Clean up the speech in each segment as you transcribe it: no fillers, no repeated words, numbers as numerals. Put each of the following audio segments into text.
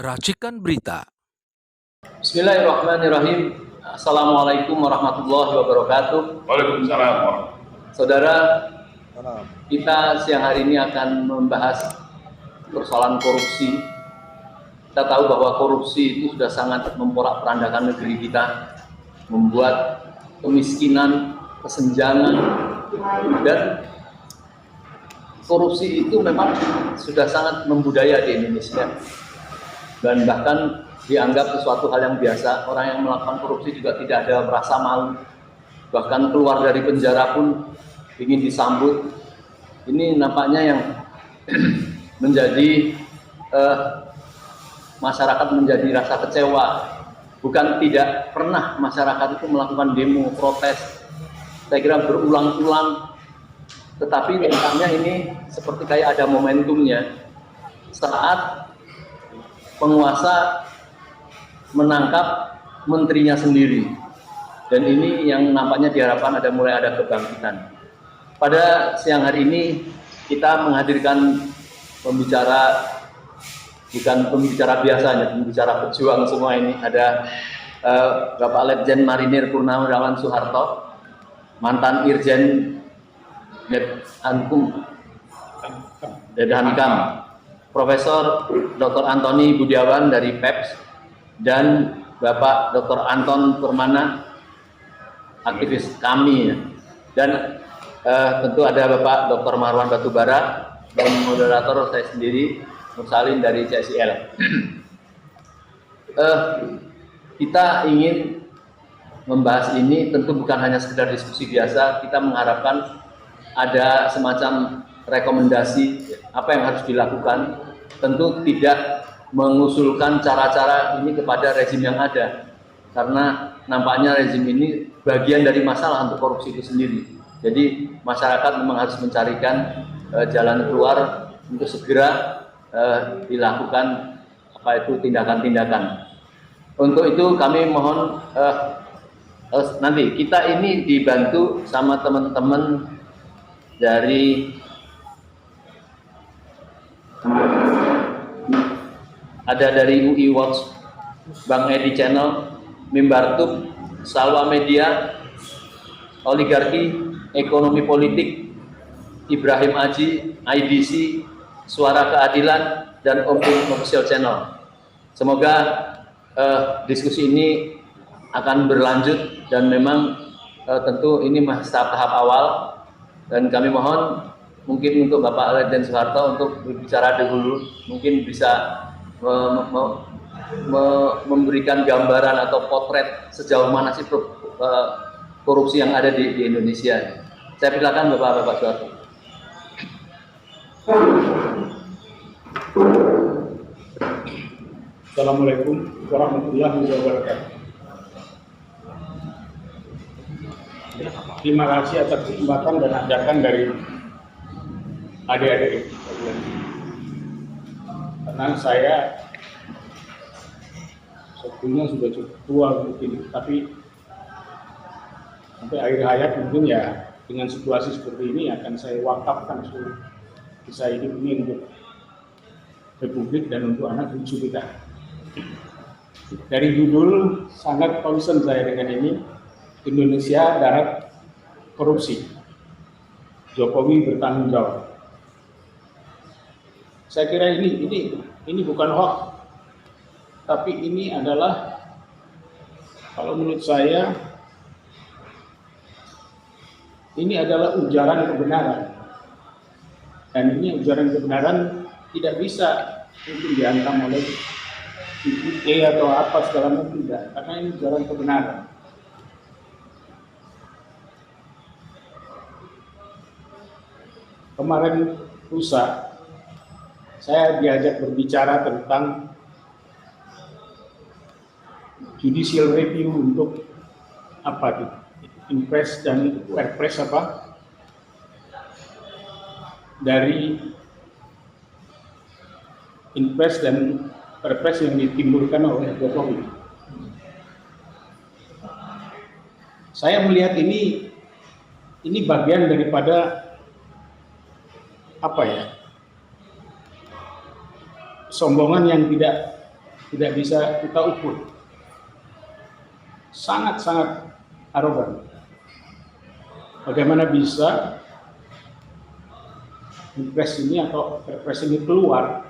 Racikan Berita. Bismillahirrahmanirrahim. Assalamualaikum warahmatullahi wabarakatuh. Waalaikumsalam. Saudara, kita siang hari ini akan membahas persoalan korupsi. Kita tahu bahwa korupsi itu sudah sangat memporak-porandakan negeri kita, membuat kemiskinan, kesenjangan, dan korupsi itu memang sudah sangat membudaya di Indonesia. Dan bahkan dianggap sesuatu hal yang biasa. Orang yang melakukan korupsi juga tidak ada merasa malu, bahkan keluar dari penjara pun ingin disambut. Ini nampaknya yang menjadi masyarakat menjadi rasa kecewa. Bukan tidak pernah masyarakat itu melakukan demo, protes, saya kira berulang-ulang, tetapi nampaknya ini seperti kayak ada momentumnya saat penguasa menangkap menterinya sendiri, dan ini yang nampaknya diharapkan mulai ada kebangkitan. Pada siang hari ini kita menghadirkan pembicara, bukan pembicara biasanya, pembicara pejuang semua ini. Ada Bapak Letjen Marinir Purnawirawan Soeharto, mantan Irjen Dedhankam, Profesor Dr. Antoni Budiawan dari PEPS, dan Bapak Dr. Anton Permana, aktivis kami, dan tentu ada Bapak Dr. Marwan Batubara, dan moderator saya sendiri, Mursalin dari CSIL. Kita ingin membahas ini tentu bukan hanya sekedar diskusi biasa. Kita mengharapkan ada semacam rekomendasi apa yang harus dilakukan. Tentu tidak mengusulkan cara-cara ini kepada rezim yang ada, karena nampaknya rezim ini bagian dari masalah untuk korupsi itu sendiri. Jadi masyarakat memang harus mencarikan jalan keluar untuk segera dilakukan tindakan-tindakan. Untuk itu kami mohon nanti kita ini dibantu sama teman-teman dari UI Watch, Bang Edi Channel, Mimbartub, Salwa Media, Oligarki, Ekonomi Politik, Ibrahim Aji, IDC, Suara Keadilan, dan Opung Official Channel. Semoga diskusi ini akan berlanjut, dan memang tentu ini masih tahap awal, dan kami mohon mungkin untuk Bapak Letjen Soeharto untuk berbicara dahulu, mungkin bisa memberikan gambaran atau potret sejauh mana sih korupsi yang ada di Indonesia. Saya silakan Bapak Soeharto. Assalamualaikum warahmatullahi wabarakatuh. Terima kasih atas kesempatan dan ajakan dari adik-adik, karena saya sebetulnya sudah cukup tua mungkin, tapi sampai akhir hayat mungkin ya dengan situasi seperti ini akan saya wakafkan seluruh kisah hidup ini untuk Republik dan untuk anak cucu kita. Dari judul sangat concern saya dengan ini, Indonesia darat korupsi, Jokowi bertanggung jawab. Saya kira ini bukan hoax, tapi ini adalah, kalau menurut saya, ini adalah ujaran kebenaran. Dan ini ujaran kebenaran tidak bisa mungkin dihantam oleh IPT atau apa segala macam, tidak, karena ini ujaran kebenaran. Kemarin lusa saya diajak berbicara tentang judicial review untuk Inpres dan Perpres dari Inpres dan Perpres yang ditimbulkan oleh Jokowi. Saya melihat ini bagian daripada kesombongan yang tidak tidak bisa kita ukur. Sangat-sangat arogan. Bagaimana bisa Impres ini atau Perpres ini keluar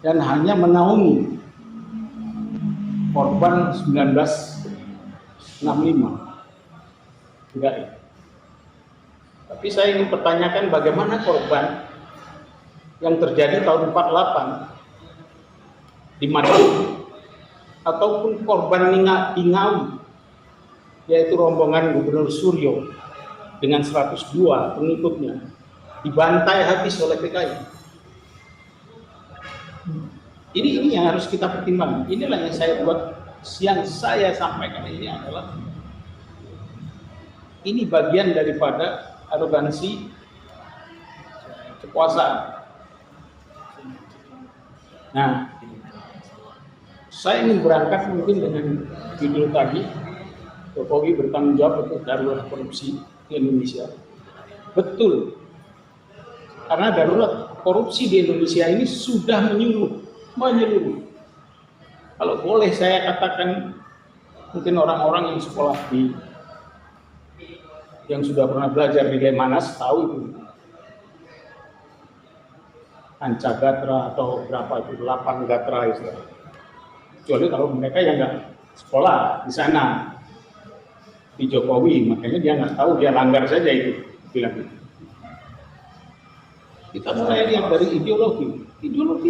dan hanya menaungi korban 1965. Tidak ya. Tapi saya ingin pertanyakan bagaimana korban yang terjadi tahun 48 di Madiun ataupun korban Ingawi, yaitu rombongan Gubernur Suryo dengan 102 pengikutnya dibantai habis oleh PKI. Ini yang harus kita pertimbangkan. Inilah yang saya sampaikan ini adalah ini bagian daripada arogansi kekuasaan. Nah, saya ingin berangkat mungkin dengan judul tadi, Jokowi bertanggung jawab untuk darurat korupsi di Indonesia. Betul, karena darurat korupsi di Indonesia ini sudah menyeluruh. Kalau boleh saya katakan, mungkin orang-orang yang sekolah yang sudah pernah belajar di Lemhanas tahu itu. Ancagatra atau berapa itu, 8 gatra istilahnya. Kecuali kalau mereka yang nggak sekolah di sana, di Jokowi, makanya dia nggak tahu, dia langgar saja itu, bilang gitu. Kita mulai lihat dari ideologi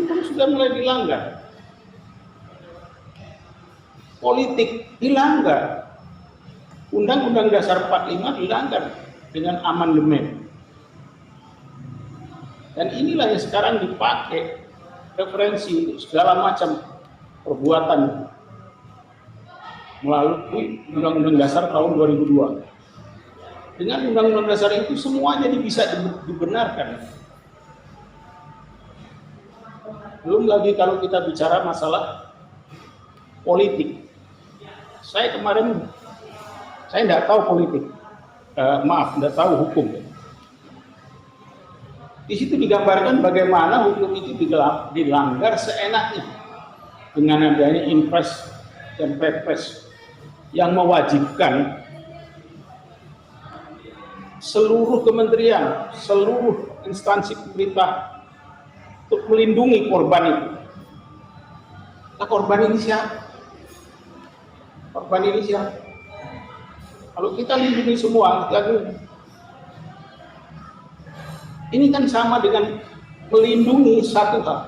pun sudah mulai dilanggar. Politik dilanggar, Undang-Undang Dasar 45 dilanggar dengan amandemen. Dan inilah yang sekarang dipakai referensi untuk segala macam perbuatan melalui Undang-Undang Dasar tahun 2002. Dengan Undang-Undang Dasar itu semuanya bisa dibenarkan. Belum lagi kalau kita bicara masalah politik. Saya tidak tahu politik, tidak tahu hukum. Di situ digambarkan bagaimana hukum itu dilanggar seenaknya dengan adanya Impres dan Perpres yang mewajibkan seluruh kementerian, seluruh instansi pemerintah untuk melindungi korban itu. Nah, korban ini siapa? Kalau kita lindungi semua, ini kan sama dengan melindungi satu hal,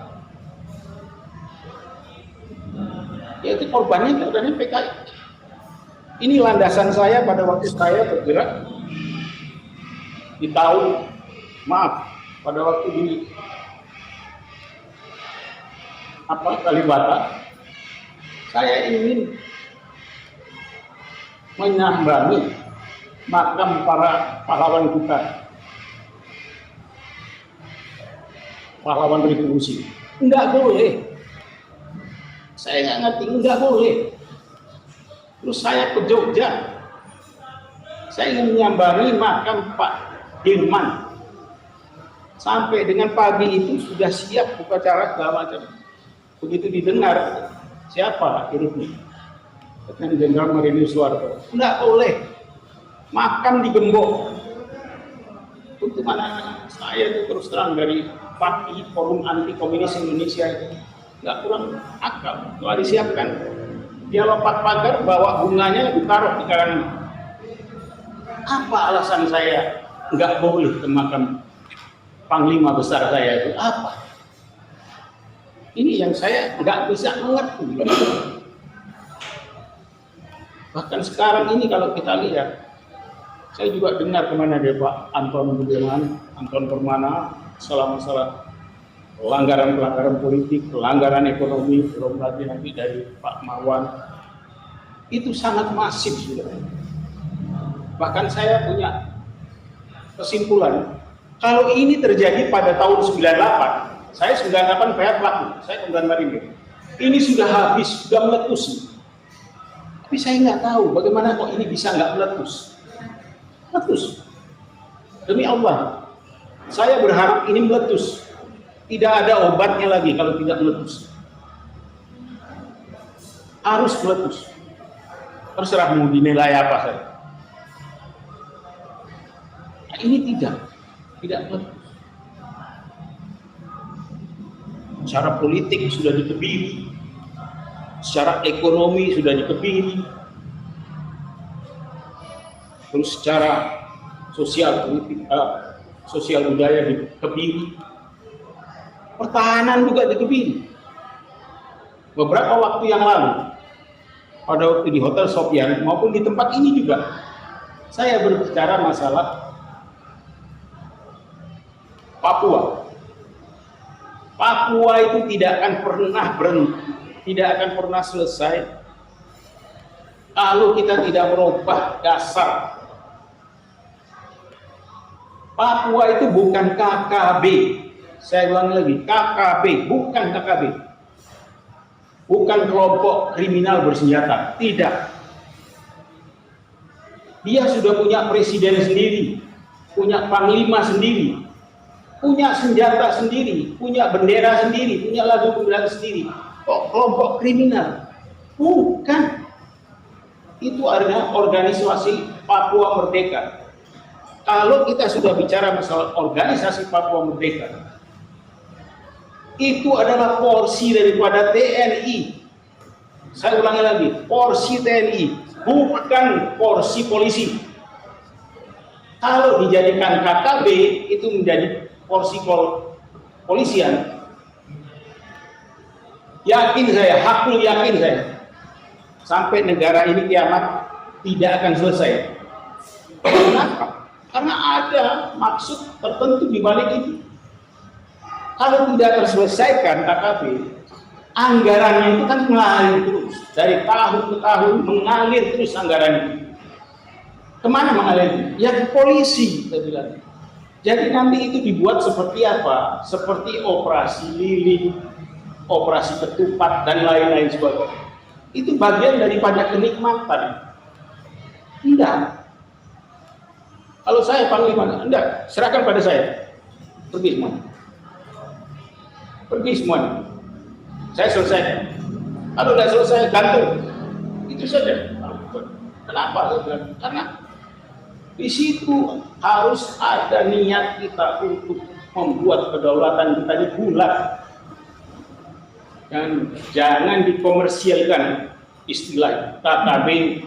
yaitu korbannya PKI. Ini landasan saya pada waktu saya bergerak di pada waktu di Kalibata. Saya ingin menyambangi makam para pahlawan kita, pahlawan revolusi. Enggak boleh. Saya nggak ngerti, enggak boleh. Terus saya ke Jogja, saya ingin menyambangi makam Pak Dirman. Sampai dengan pagi itu sudah siap upacara segala macam. Begitu didengar siapa ini, Letnan Jenderal Marinir Soeharto, enggak boleh. Makam digembok. Untuk mana saya itu terus terang dari Parti Forum Anti Komunis Indonesia itu nggak kurang akal. Telah disiapkan, dia lompat pagar, bawa bunganya, ditaruh di kanan. Apa alasan saya nggak boleh ke makam Panglima besar saya itu? Apa? Ini yang saya nggak bisa mengerti. Bahkan sekarang ini kalau kita lihat, saya juga dengar kemana dia Pak Anton Permana, masalah pelanggaran politik, pelanggaran ekonomi, belum lagi nanti dari Pak Marwan, itu sangat masif sudah. Bahkan saya punya kesimpulan, kalau ini terjadi pada tahun 98, saya 98 PH pelaku, saya Komandan Marinir, ini sudah habis, sudah meletus. Tapi saya nggak tahu bagaimana kok ini bisa nggak meletus. Demi Allah, saya berharap ini meletus. Tidak ada obatnya lagi kalau tidak meletus. harus meletus. Terserah mau dinilai apa saja. Nah, ini tidak meletus. Secara politik sudah dikebiri, secara ekonomi sudah dikebiri, terus secara sosial politik, sosial budaya dikebiri, pertahanan juga dikebiri. Beberapa waktu yang lalu, pada waktu di Hotel Sopyan maupun di tempat ini juga, saya berbicara masalah Papua. Papua itu tidak akan pernah berhenti, tidak akan pernah selesai kalau kita tidak merubah dasar. Papua itu bukan KKB. Saya ulangi lagi, KKB, bukan KKB. Bukan kelompok kriminal bersenjata, tidak. Dia sudah punya presiden sendiri, punya panglima sendiri, punya senjata sendiri, punya bendera sendiri, punya lagu pembelaan sendiri. Kok kelompok kriminal? Bukan. Itu adalah organisasi Papua Merdeka. Kalau kita sudah bicara masalah organisasi Papua Merdeka, itu adalah porsi daripada TNI. Saya ulangi lagi, porsi TNI, bukan porsi polisi. Kalau dijadikan KKB, itu menjadi porsi polisian. Yakin saya, hakul yakin saya, sampai negara ini kiamat tidak akan selesai. Kenapa? Karena ada maksud tertentu di balik itu. Kalau tidak terselesaikan KKB, anggarannya itu kan mengalir terus, dari tahun ke tahun mengalir terus anggaran itu. Kemana mengalir? Ya ke polisi, saya bilang. Jadi nanti itu dibuat seperti apa? Seperti operasi lilin, operasi ketupat, dan lain-lain sebagainya. Itu bagian daripada kenikmatan. Tidak. Kalau saya panglima, enggak, serahkan pada saya. Pergi semua. Pergi semua. Saya selesaikan. Kalau tidak selesai, gantung. Itu saja. Kenapa? Karena di situ harus ada niat kita untuk membuat kedaulatan kita ini bulat. Dan jangan dikomersialkan istilah KKB,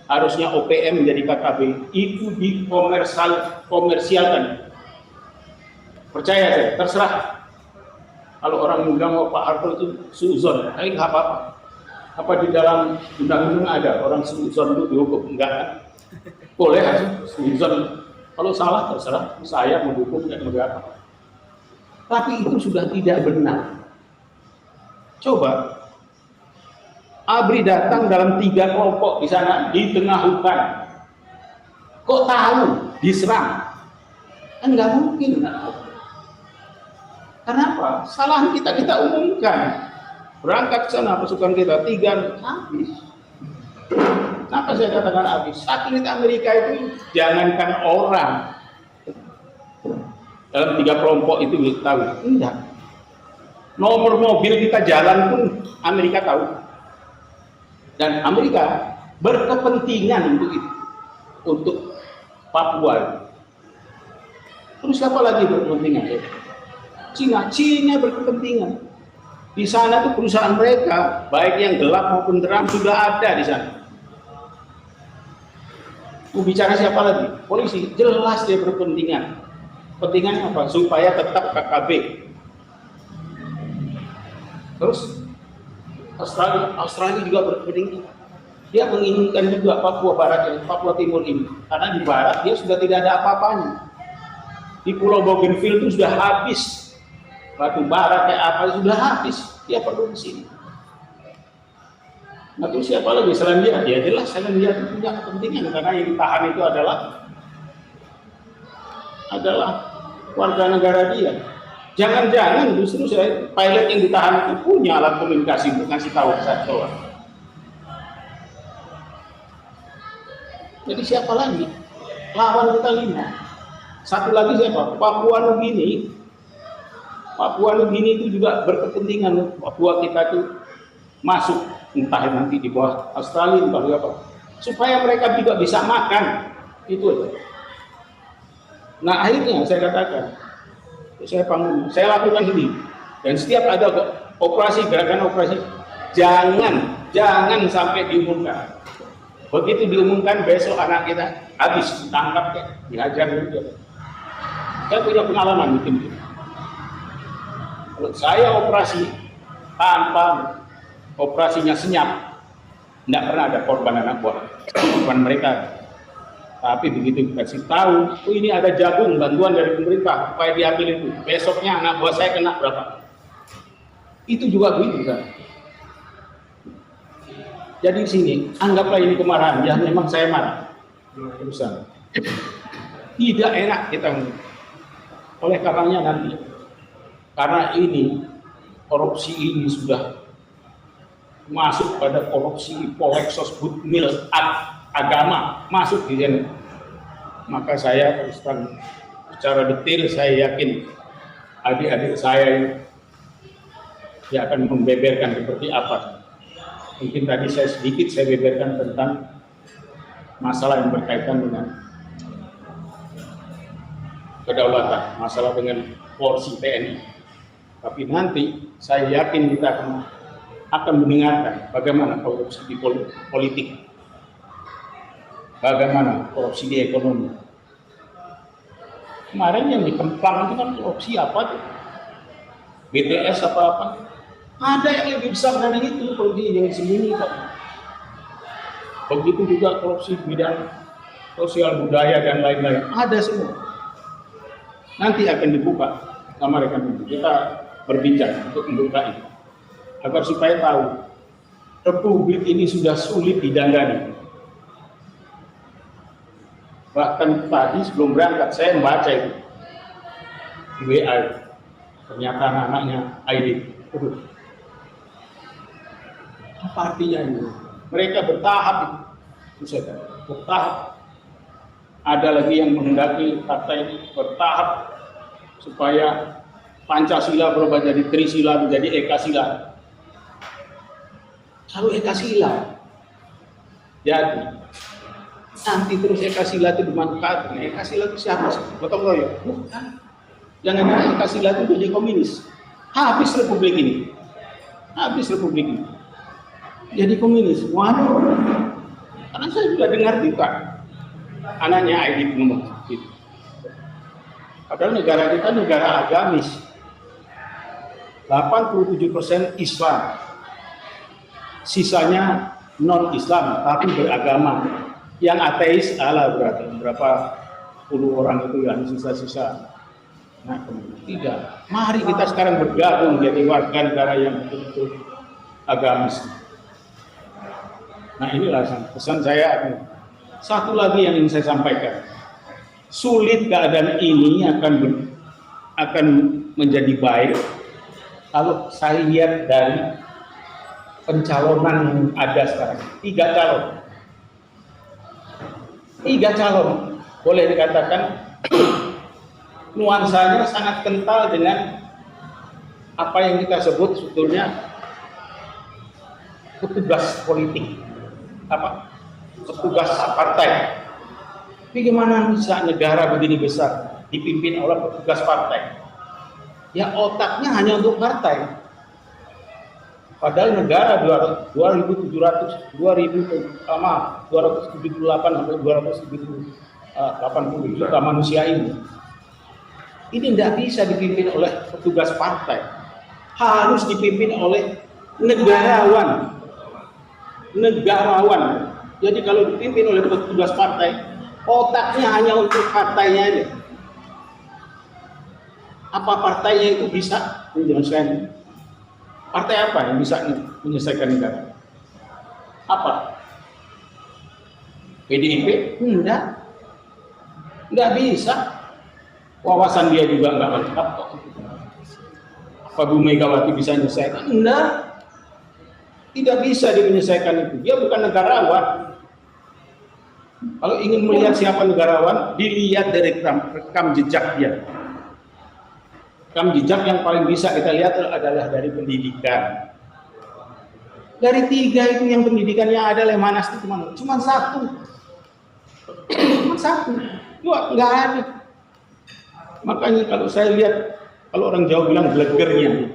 harusnya OPM menjadi KKB, itu dikomersialkan. Percaya saya, terserah. Kalau orang bilang Pak Harto itu suzon, nggak apa-apa. Apa di dalam undang-undang ada orang suzon itu dihukum? Enggak. Boleh aja suzon. Kalau salah terserah, saya mendukung dan enggak. Tapi itu sudah tidak benar. Coba ABRI datang dalam 3 kelompok di sana di tengah hutan. Kok tahu diserang? Kan nggak mungkin. Kenapa? Salah kita umumkan. Berangkat ke sana pasukan kita 3 habis. Kenapa saya katakan habis? Satelit Amerika itu jangankan orang dalam 3 kelompok itu tahu. Enggak. Nomor mobil kita jalan pun Amerika tahu. Dan Amerika berkepentingan untuk itu, untuk Papua. Terus siapa lagi berkepentingan? Cina berkepentingan. Di sana tuh perusahaan mereka, baik yang gelap maupun terang sudah ada di sana. Mau bicara siapa lagi? Polisi, jelas dia berkepentingan. Kepentingannya apa? Supaya tetap KKB. Terus Australia juga berkepentingan. Dia menginginkan juga Papua Barat dan Papua Timur ini, karena di barat dia sudah tidak ada apa-apanya. Di Pulau Bougainville itu sudah habis, batu bara kayak apa sudah habis, dia perlu di sini. Nah, terus siapa lagi selain dia? Ya jelas selain dia punya kepentingan, karena yang ditahan itu adalah warga negara dia. Jangan-jangan justru pilot yang ditahan itu punya alat komunikasi untuk ngasih tahu ke saya keluar. Jadi siapa lagi? Lawan kita 5. Satu lagi siapa? Papua Nugini. Papua Nugini itu juga berkepentingan. Papua kita itu masuk, entah nanti di bawah Australia, entah di apa, supaya mereka juga bisa makan, itu aja. Nah akhirnya saya katakan, saya lakukan ini, dan setiap ada operasi, gerakan operasi, jangan sampai diumumkan. Begitu diumumkan, besok anak kita habis ditangkap, dihajar gitu. Saya punya pengalaman bikin itu. Kalau saya operasi tanpa operasinya senyap, tidak pernah ada korban anak buah, korban mereka. Tapi begitu dikasih tahu, oh ini ada jagung bantuan dari pemerintah, supaya diambil itu. Besoknya anak buah saya kena berapa? Itu juga begitu kan. Jadi di sini anggaplah ini kemarahan, ya memang saya marah. Urusan. Tidak enak kita. Oleh karenanya nanti, karena ini korupsi ini sudah masuk pada korupsi poleksos butmil agama masuk di sini. Maka saya terus terang secara detail saya yakin adik-adik saya yang akan membeberkan seperti apa. Mungkin tadi saya beberkan tentang masalah yang berkaitan dengan kedaulatan, masalah dengan porsi TNI. Tapi nanti saya yakin kita akan mendengarkan bagaimana korupsi di politik, bagaimana korupsi di ekonomi. Kemarin yang di Kemplang itu kan korupsi apa tuh? BTS apa-apa. Ada yang lebih besar dari itu, korupsi yang sembunyi kok. Begitu juga korupsi bidang sosial budaya dan lain-lain, ada semua. Nanti akan dibuka sama rekan-rekan kita berbincang untuk membuka itu, agar supaya tahu Republik ini sudah sulit didandani. Bahkan tadi sebelum berangkat saya membaca itu di WA, ternyata anak-anaknya ID. Apa artinya ini? Mereka bertahap, bertahap. Ada lagi yang menghendaki partai ini bertahap supaya Pancasila berubah dari Trisila menjadi Ekasila. Kalau Ekasila, jadi nanti terus Ekasila itu dimanfaatkan. Ekasila itu siapa sih? Gotong royong? Bukan. Jangan Ekasila itu jadi komunis. Habis Republik ini. Habis Republik ini. Jadi komunis. Waduh. Karena saya juga dengar juga anaknya Aidit ngomong gitu. Padahal negara kita negara agamis. 87% Islam. Sisanya non-Islam tapi beragama. Yang ateis berapa puluh orang itu yang sisa-sisa. Nah, tidak. Mari kita sekarang bergabung jadi warga negara yang betul-betul agamis. Nah, inilah pesan saya. Satu lagi yang ingin saya sampaikan. Sulit keadaan ini akan menjadi baik kalau saya lihat dari pencalonan yang ada sekarang. 3 calon. 3 calon. Boleh dikatakan nuansanya sangat kental dengan apa yang kita sebut sebetulnya petugas politik. Petugas partai. Bagaimana bisa negara begini besar dipimpin oleh petugas partai? Ya otaknya hanya untuk partai. Padahal negara 278 sampai 280 juta manusia ini tidak bisa dipimpin oleh petugas partai. Harus dipimpin oleh negarawan. Jadi kalau dipimpin oleh petugas partai, otaknya hanya untuk partainya aja. Apa partainya itu bisa menyelesaikan? Partai apa yang bisa menyelesaikan negara? Apa? PDIP? Enggak bisa. Wawasan dia juga enggak lengkap kok. Apa Bu Megawati bisa menyelesaikan? Enggak. Tidak bisa menyelesaikan itu. Dia bukan negarawan. Kalau ingin melihat siapa negarawan, dilihat dari rekam jejak dia. Rekam jejak yang paling bisa kita lihat adalah dari pendidikan. Dari 3 itu yang pendidikan yang ada Lemhanas itu cuma 1. Cuma 1. 2 nggak ada. Makanya kalau saya lihat, kalau orang Jawa bilang blegernya,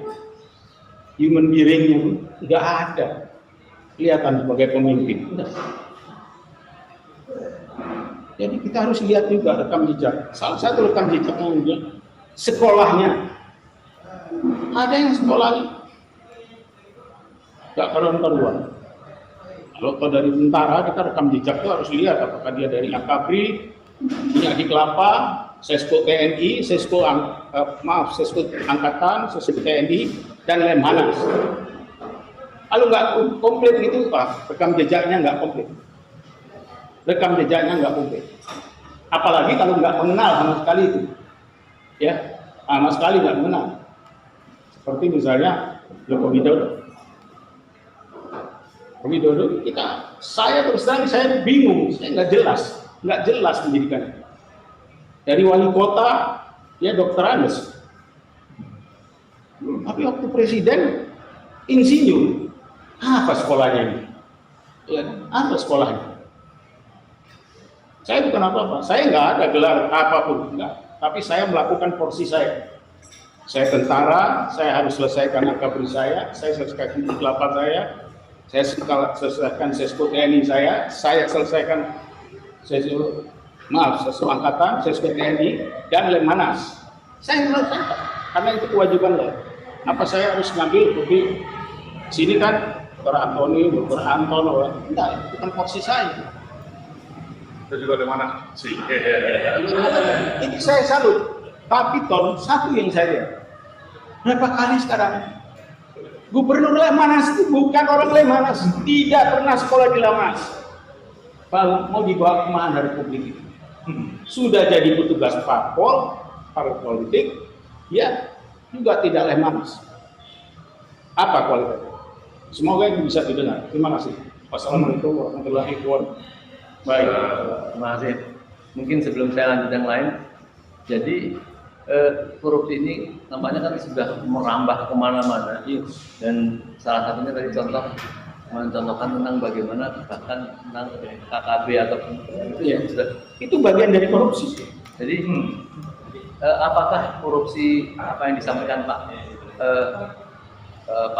human bearing-nya nggak ada. Kelihatan sebagai pemimpin. Udah. Jadi kita harus lihat juga rekam jejak. Salah satu rekam jejaknya juga sekolahnya. Ada yang sekolahnya nggak karuan-karuan. Kalau dari tentara, kita rekam jejak itu harus lihat apakah dia dari Akabri, punya di Kelapa, Sesko TNI, Sesko Angkatan, Sesko TNI, dan Lemhanas. Kalau nggak komplit itu, rekam jejaknya nggak komplit. Rekam jejaknya nggak komplit. Apalagi kalau nggak mengenal sama sekali itu, ya, sama sekali nggak mengenal. Seperti misalnya Joko Widodo. Saya terus terang saya bingung, saya nggak jelas pendidikannya. Dari wali kota, ya Dr. Andes. Tapi waktu presiden, insinyur. Apa sekolahnya ini? Ya, apa sekolahnya? Saya bukan apa-apa, saya nggak ada gelar apapun, enggak. Tapi saya melakukan porsi saya. Saya tentara, saya harus selesaikan Akabri saya selesaikan di Kelapa saya selesaikan Sesko TNI saya selesaikan Sesko Angkatan, Sesko TNI, dan Lemhanas. Saya selesaikan, karena itu kewajiban saya. Apa saya harus ngambil lebih sini kan, Dr. Antoni, Dr. Anton, enggak, itu kan porsi saya. Itu juga Lemhanas sih. Ini saya salut. Tapi satu yang saya lihat, berapa kali sekarang Gubernur Lemhanas itu bukan orang Lemhanas, tidak pernah sekolah di Lemhanas. Mau dibawa kemana Republik ini? Sudah jadi petugas parpol politik, ya juga tidak Lemhanas. Apa kualitasnya? Semoga ini bisa didengar. Terima kasih. Wassalamualaikum warahmatullahi wabarakatuh. Baik. Terima kasih. Mungkin sebelum saya lanjut yang lain, jadi korupsi ini nampaknya kan sudah merambah kemana-mana, dan salah satunya tadi contoh mencontohkan tentang bagaimana bahkan tentang KKB atau itu bagian dari korupsi. Jadi apakah korupsi apa yang disampaikan Pak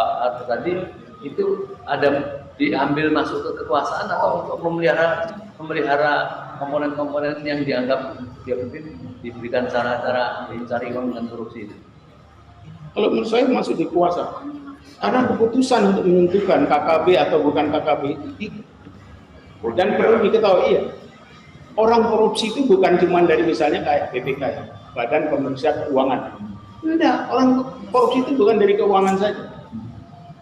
Arto tadi itu ada diambil masuk ke kekuasaan atau untuk memelihara komponen-komponen yang dianggap dia mungkin diberikan cara-cara mencari uang dengan korupsi itu? Kalau menurut saya masuk di kuasa, karena keputusan untuk menentukan KKB atau bukan KKB itu, dan perlu diketahui orang korupsi itu bukan cuma dari misalnya kayak BPK, Badan Pemeriksa Keuangan. Tidak, orang korupsi itu bukan dari keuangan saja,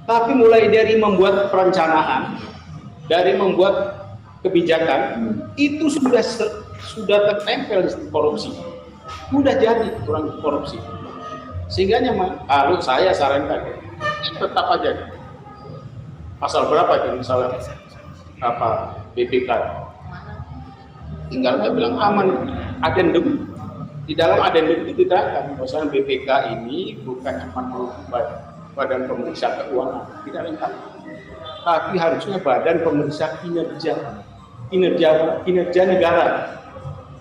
tapi mulai dari membuat perencanaan, dari membuat kebijakan, itu sudah tertempel di korupsi, sudah jadi orang korupsi. Sehingga kalau saya sarankan tetap aja pasal berapa itu misalnya BPK, tinggal saya bilang aman. Adendum, di dalam adendum itu tidak misalnya BPK ini bukan cuma Badan Pemeriksa Keuangan, tidak lengkap, tapi harusnya Badan Pemeriksa Kinerja Negara.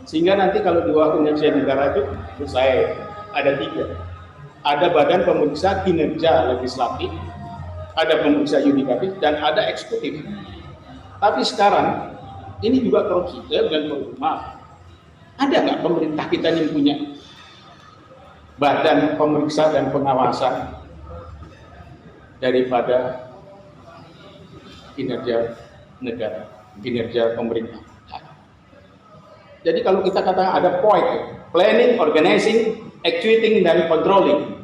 Sehingga nanti kalau di bawah kinerja negara itu saya ada 3. Ada Badan Pemeriksa Kinerja Legislatif, ada Pemeriksa Yudikatif, dan ada Eksekutif. Tapi sekarang ini juga korupsi. Saya bukan korupsi, maaf. Ada nggak pemerintah kita yang punya Badan Pemeriksa dan Pengawasan daripada kinerja negara, kinerja pemerintah? Jadi kalau kita katakan ada POIK, planning, organizing, executing, dan controlling,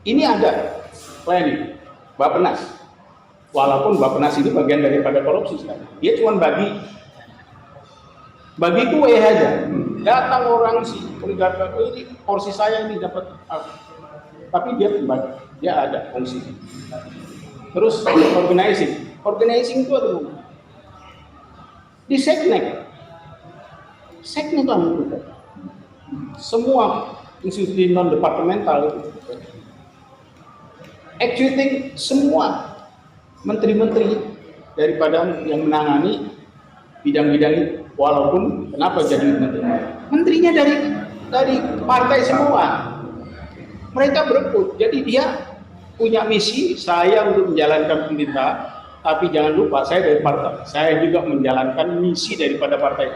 ini ada planning, Bappenas. Walaupun Bappenas ini bagian daripada korupsi sekarang, dia cuma bagi kue aja. Datang orang si penegak ini porsi saya ini dapat, tapi dia berbagi, dia ada fungsi. Terus organizing itu ada di Seknek itu menentukan semua institusi non departemental itu. Executing semua menteri-menteri daripada yang menangani bidang-bidang itu. Walaupun kenapa jadi menteri? Menterinya dari partai semua. Mereka berebut. Jadi dia punya misi, saya untuk menjalankan pemerintah, tapi jangan lupa saya dari partai. Saya juga menjalankan misi daripada partai.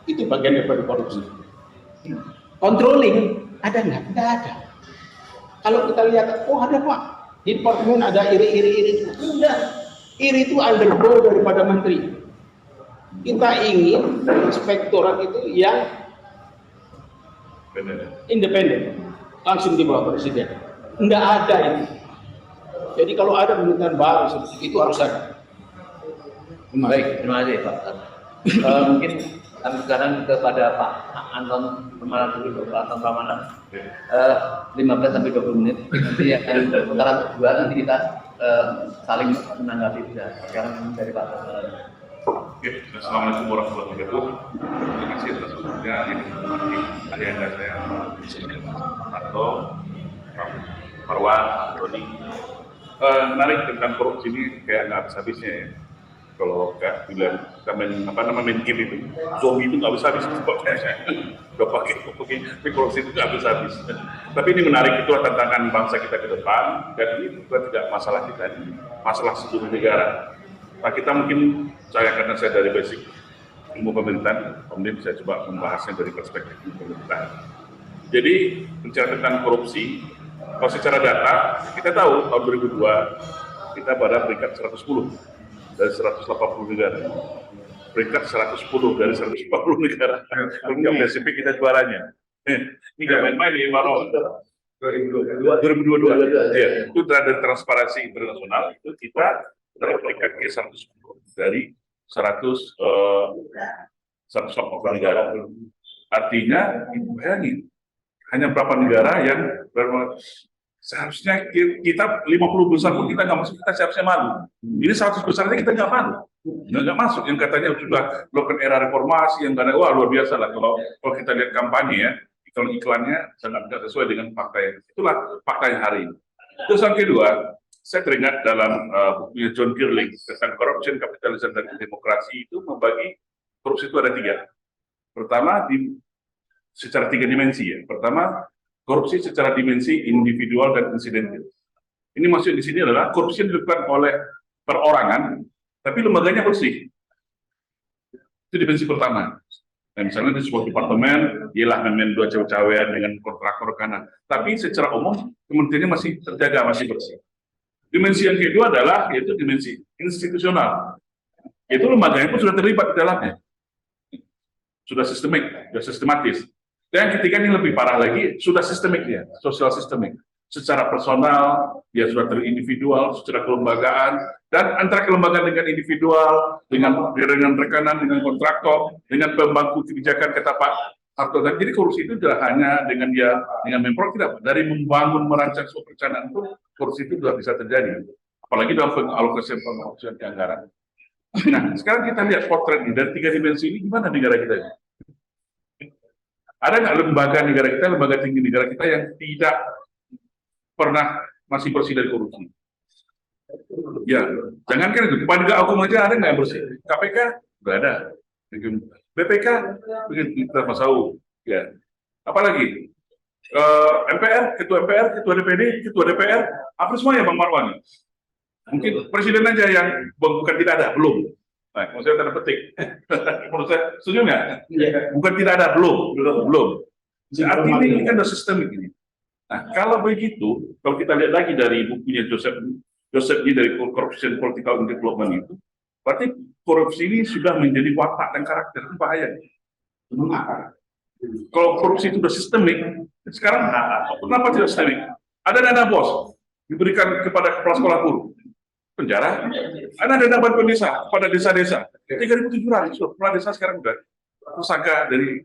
Itu bagian daripada korupsi. Controlling ada nggak? Nggak ada. Kalau kita lihat, oh ada Pak, di departemen ada iri. Enggak. Iri itu undergo daripada menteri. Kita ingin inspektorat itu yang independen, langsung di bawah presiden. Enggak ada itu. Jadi kalau ada pemerintahan baru seperti itu harus ada. Baik, terima kasih Pak. Mungkin kami sekarang kepada Pak Anton Permana dulu, Pak Anton Permana. 15 sampai 20 menit. Nanti yang putaran kedua nanti kita saling menanggapi. Sekarang dari Pak Anton. Oke, assalamualaikum warahmatullahi wabarakatuh. Terima kasih atas waktunya. Ini ayahanda saya, atau Marwan, Roni. Menarik tentang korupsi ini kayak nggak habis-habisnya ya. Kalau kayak bilang kita main game itu, zombie itu nggak habis-habis. Udah pakai korupsi itu nggak habis-habis. Tapi ini menarik, itulah tantangan bangsa kita ke depan. Dan ini juga tidak masalah kita, masalah seluruh negara. Nah, kita mungkin, karena saya dari basic ilmu pemerintahan, kemudian saya coba membahasnya dari perspektif ilmu pemerintahan. Jadi, bicara tentang korupsi, kalau secara data, kita tahu tahun 2002, kita pada peringkat 110 dari 180 negara. Peringkat 110 dari 140 negara. Peringkat Pasifik kita juaranya. Ini gak main-main nih, Maro. 2022. Ya, itu dari Transparansi Internasional, itu kita peringkat ke 110 dari 180 negara. Artinya, bayangin, hanya berapa negara yang seharusnya kita 50 besar pun kita nggak masuk, kita seharusnya malu. Ini 100 besarnya kita nggak malu, nggak masuk. Yang katanya sudah melakukan era reformasi, yang kadang wah luar biasa lah kalau kita lihat kampanye ya, iklannya sangat tidak sesuai dengan fakta yang itulah fakta yang hari ini. Terus yang kedua, saya teringat dalam bukunya John Girling tentang corruption, capitalism, dan demokrasi itu membagi korupsi itu ada 3. Pertama secara 3 dimensi ya. Pertama, korupsi secara dimensi individual dan insidental. Ini maksud di sini adalah korupsi yang dilakukan oleh perorangan, tapi lembaganya bersih. Itu dimensi pertama. Nah, misalnya di sebuah departemen, ialah main 2 cawe-cawean dengan kontraktor kanan. Tapi secara umum, kementeriannya masih terjaga, masih bersih. Dimensi yang kedua adalah yaitu dimensi institusional. Itu lembaganya pun sudah terlibat di dalamnya. Sudah sistemik, sudah sistematis. Dan yang ketiga ini lebih parah lagi, sudah sistemik dia, sosial sistemik. Secara personal, dia sudah terindividual, secara kelembagaan, dan antara kelembagaan dengan individual, dengan rekanan, dengan kontraktor, dengan pemangku kebijakan, kata Pak Harto. Dan jadi korupsi itu tidak hanya dengan dia, dengan Menpora, tidak. Dari membangun, merancang suatu perencanaan itu, korupsi itu sudah bisa terjadi. Apalagi dalam pengalokasian anggaran. Nah, sekarang kita lihat potret ini, dari 3 dimensi ini, gimana negara kita ini? Ada nggak lembaga negara kita, lembaga tinggi negara kita yang tidak pernah masih bersih dari korupsi? Ya, jangankan itu, penegak hukum aja ada nggak yang bersih? KPK nggak ada, BPK kita masuk, ya. Apalagi MPR, ketua MPR, ketua DPD, ketua DPR, apa semuanya Bang Marwan? Mungkin presiden aja yang bukan tidak ada, belum. Nah, maksudnya tanda petik. Menurut saya, setuju nggak? Bukan tidak ada, belum. Artinya ini kan ada sistemik ini. Nah, kalau begitu, kalau kita lihat lagi dari bukunya Joseph ini dari Corruption, Political and Development itu, berarti korupsi ini sudah menjadi watak dan karakter, itu bahaya. Kalau korupsi itu sudah sistemik, sekarang kenapa tidak sistemik? Ada dana bos diberikan kepada kepala sekolah guru, penjara. Ada dana bantuan desa pada desa-desa, 3.700 kepala desa sekarang sudah tersangka dari